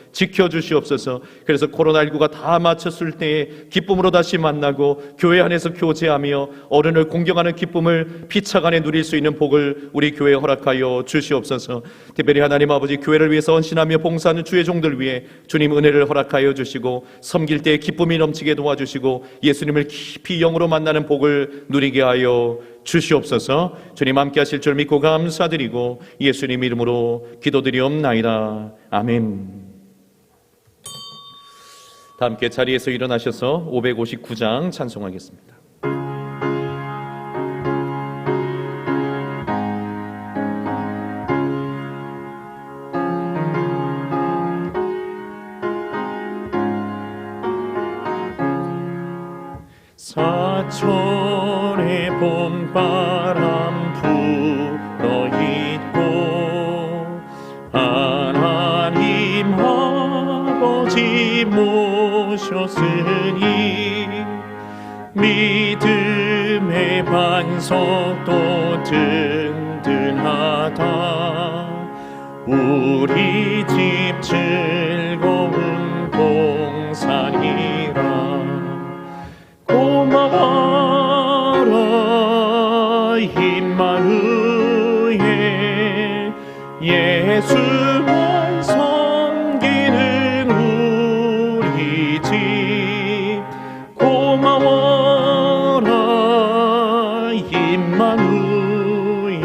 그래서 코로나19가 다 마쳤을 때에 기쁨으로 다시 만나고 교회 안에서 교제하며 어른을 공경하는 기쁨을 피차간에 누릴 수 있는 복을 우리 교회에 허락하여 주시옵소서. 특별히 하나님 아버지 교회를 위해서 헌신하며 봉사하는 주의 종들 위해 주님 은혜를 허락하여 주시고 섬길 때 기쁨이 넘치게 도와주시고 예수님을 깊이 영으로 만나는 복을 누리게 하여 주시옵소서. 주님 함께 하실 줄 믿고 감사드리고 예수님 이름으로 기도드리옵나이다. 아멘. 다 함께 자리에서 일어나셔서 559장 찬송하겠습니다. 하천에 봄바람 불어있고 하나님 아버지 모셨으니 믿음의 반석도 든든하다. 우리 집 즐거운 동산이라. 고마워라 임마누엘, 예수만 섬기는 우리 집. 고마워라 임마누엘,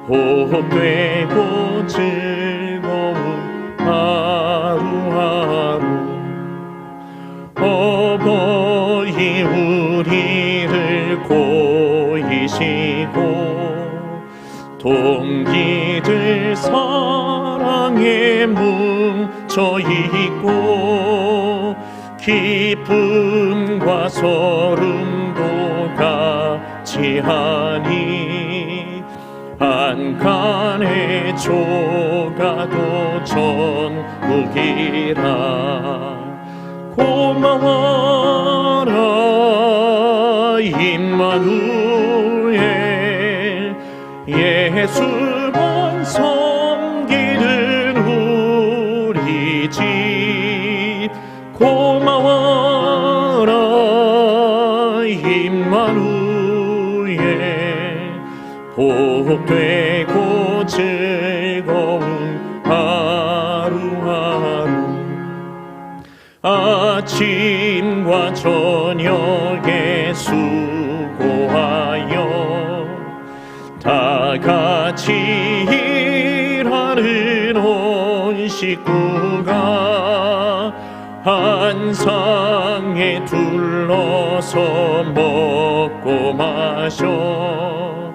복되고 즐거운 하루하루. 어버이 우리를 고이시고 동기들 사랑에 뭉쳐있고 기쁨과 소름도 같이 하니 안간의 조가도 천국이라. 고마워라 임마누엘, 예수만 섬기는 우리 집. 고마워라 임마누엘, 복되고 즐거운 하루하루. 아침과 저녁에 수고하여 다 같이 일하는 온 식구가 한 상에 둘러서 먹고 마셔.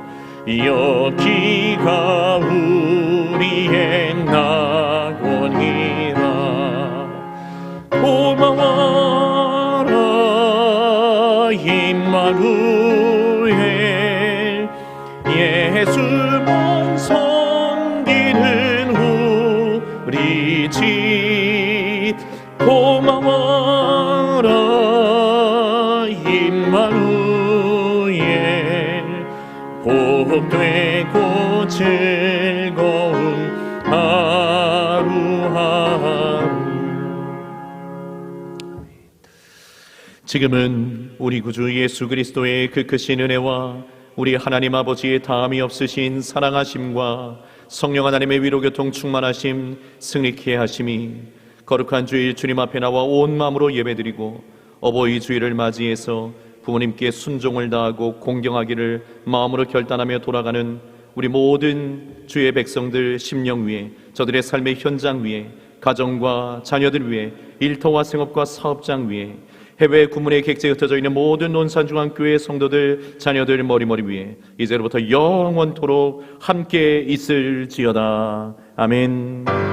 여기가 우리의 낙원이라. 고마워라 임마누엘, 예수만 섬기는 우리 집. 고마워라 임마누엘, 복되고 즐거운 하루하루. 지금은 우리 구주 예수 그리스도의 그 크신 은혜와 우리 하나님 아버지의 다함이 없으신 사랑하심과 성령 하나님의 위로교통 충만하심, 승리케 하심이 거룩한 주일 주님 앞에 나와 온 마음으로 예배드리고 어버이 주일을 맞이해서 부모님께 순종을 다하고 공경하기를 마음으로 결단하며 돌아가는 우리 모든 주의 백성들 심령 위에, 저들의 삶의 현장 위에, 가정과 자녀들 위에, 일터와 생업과 사업장 위에, 해외 구문에 객지에 흩어져 있는 모든 논산중앙교회 성도들 자녀들 머리머리 위에 이제로부터 영원토록 함께 있을지어다. 아멘.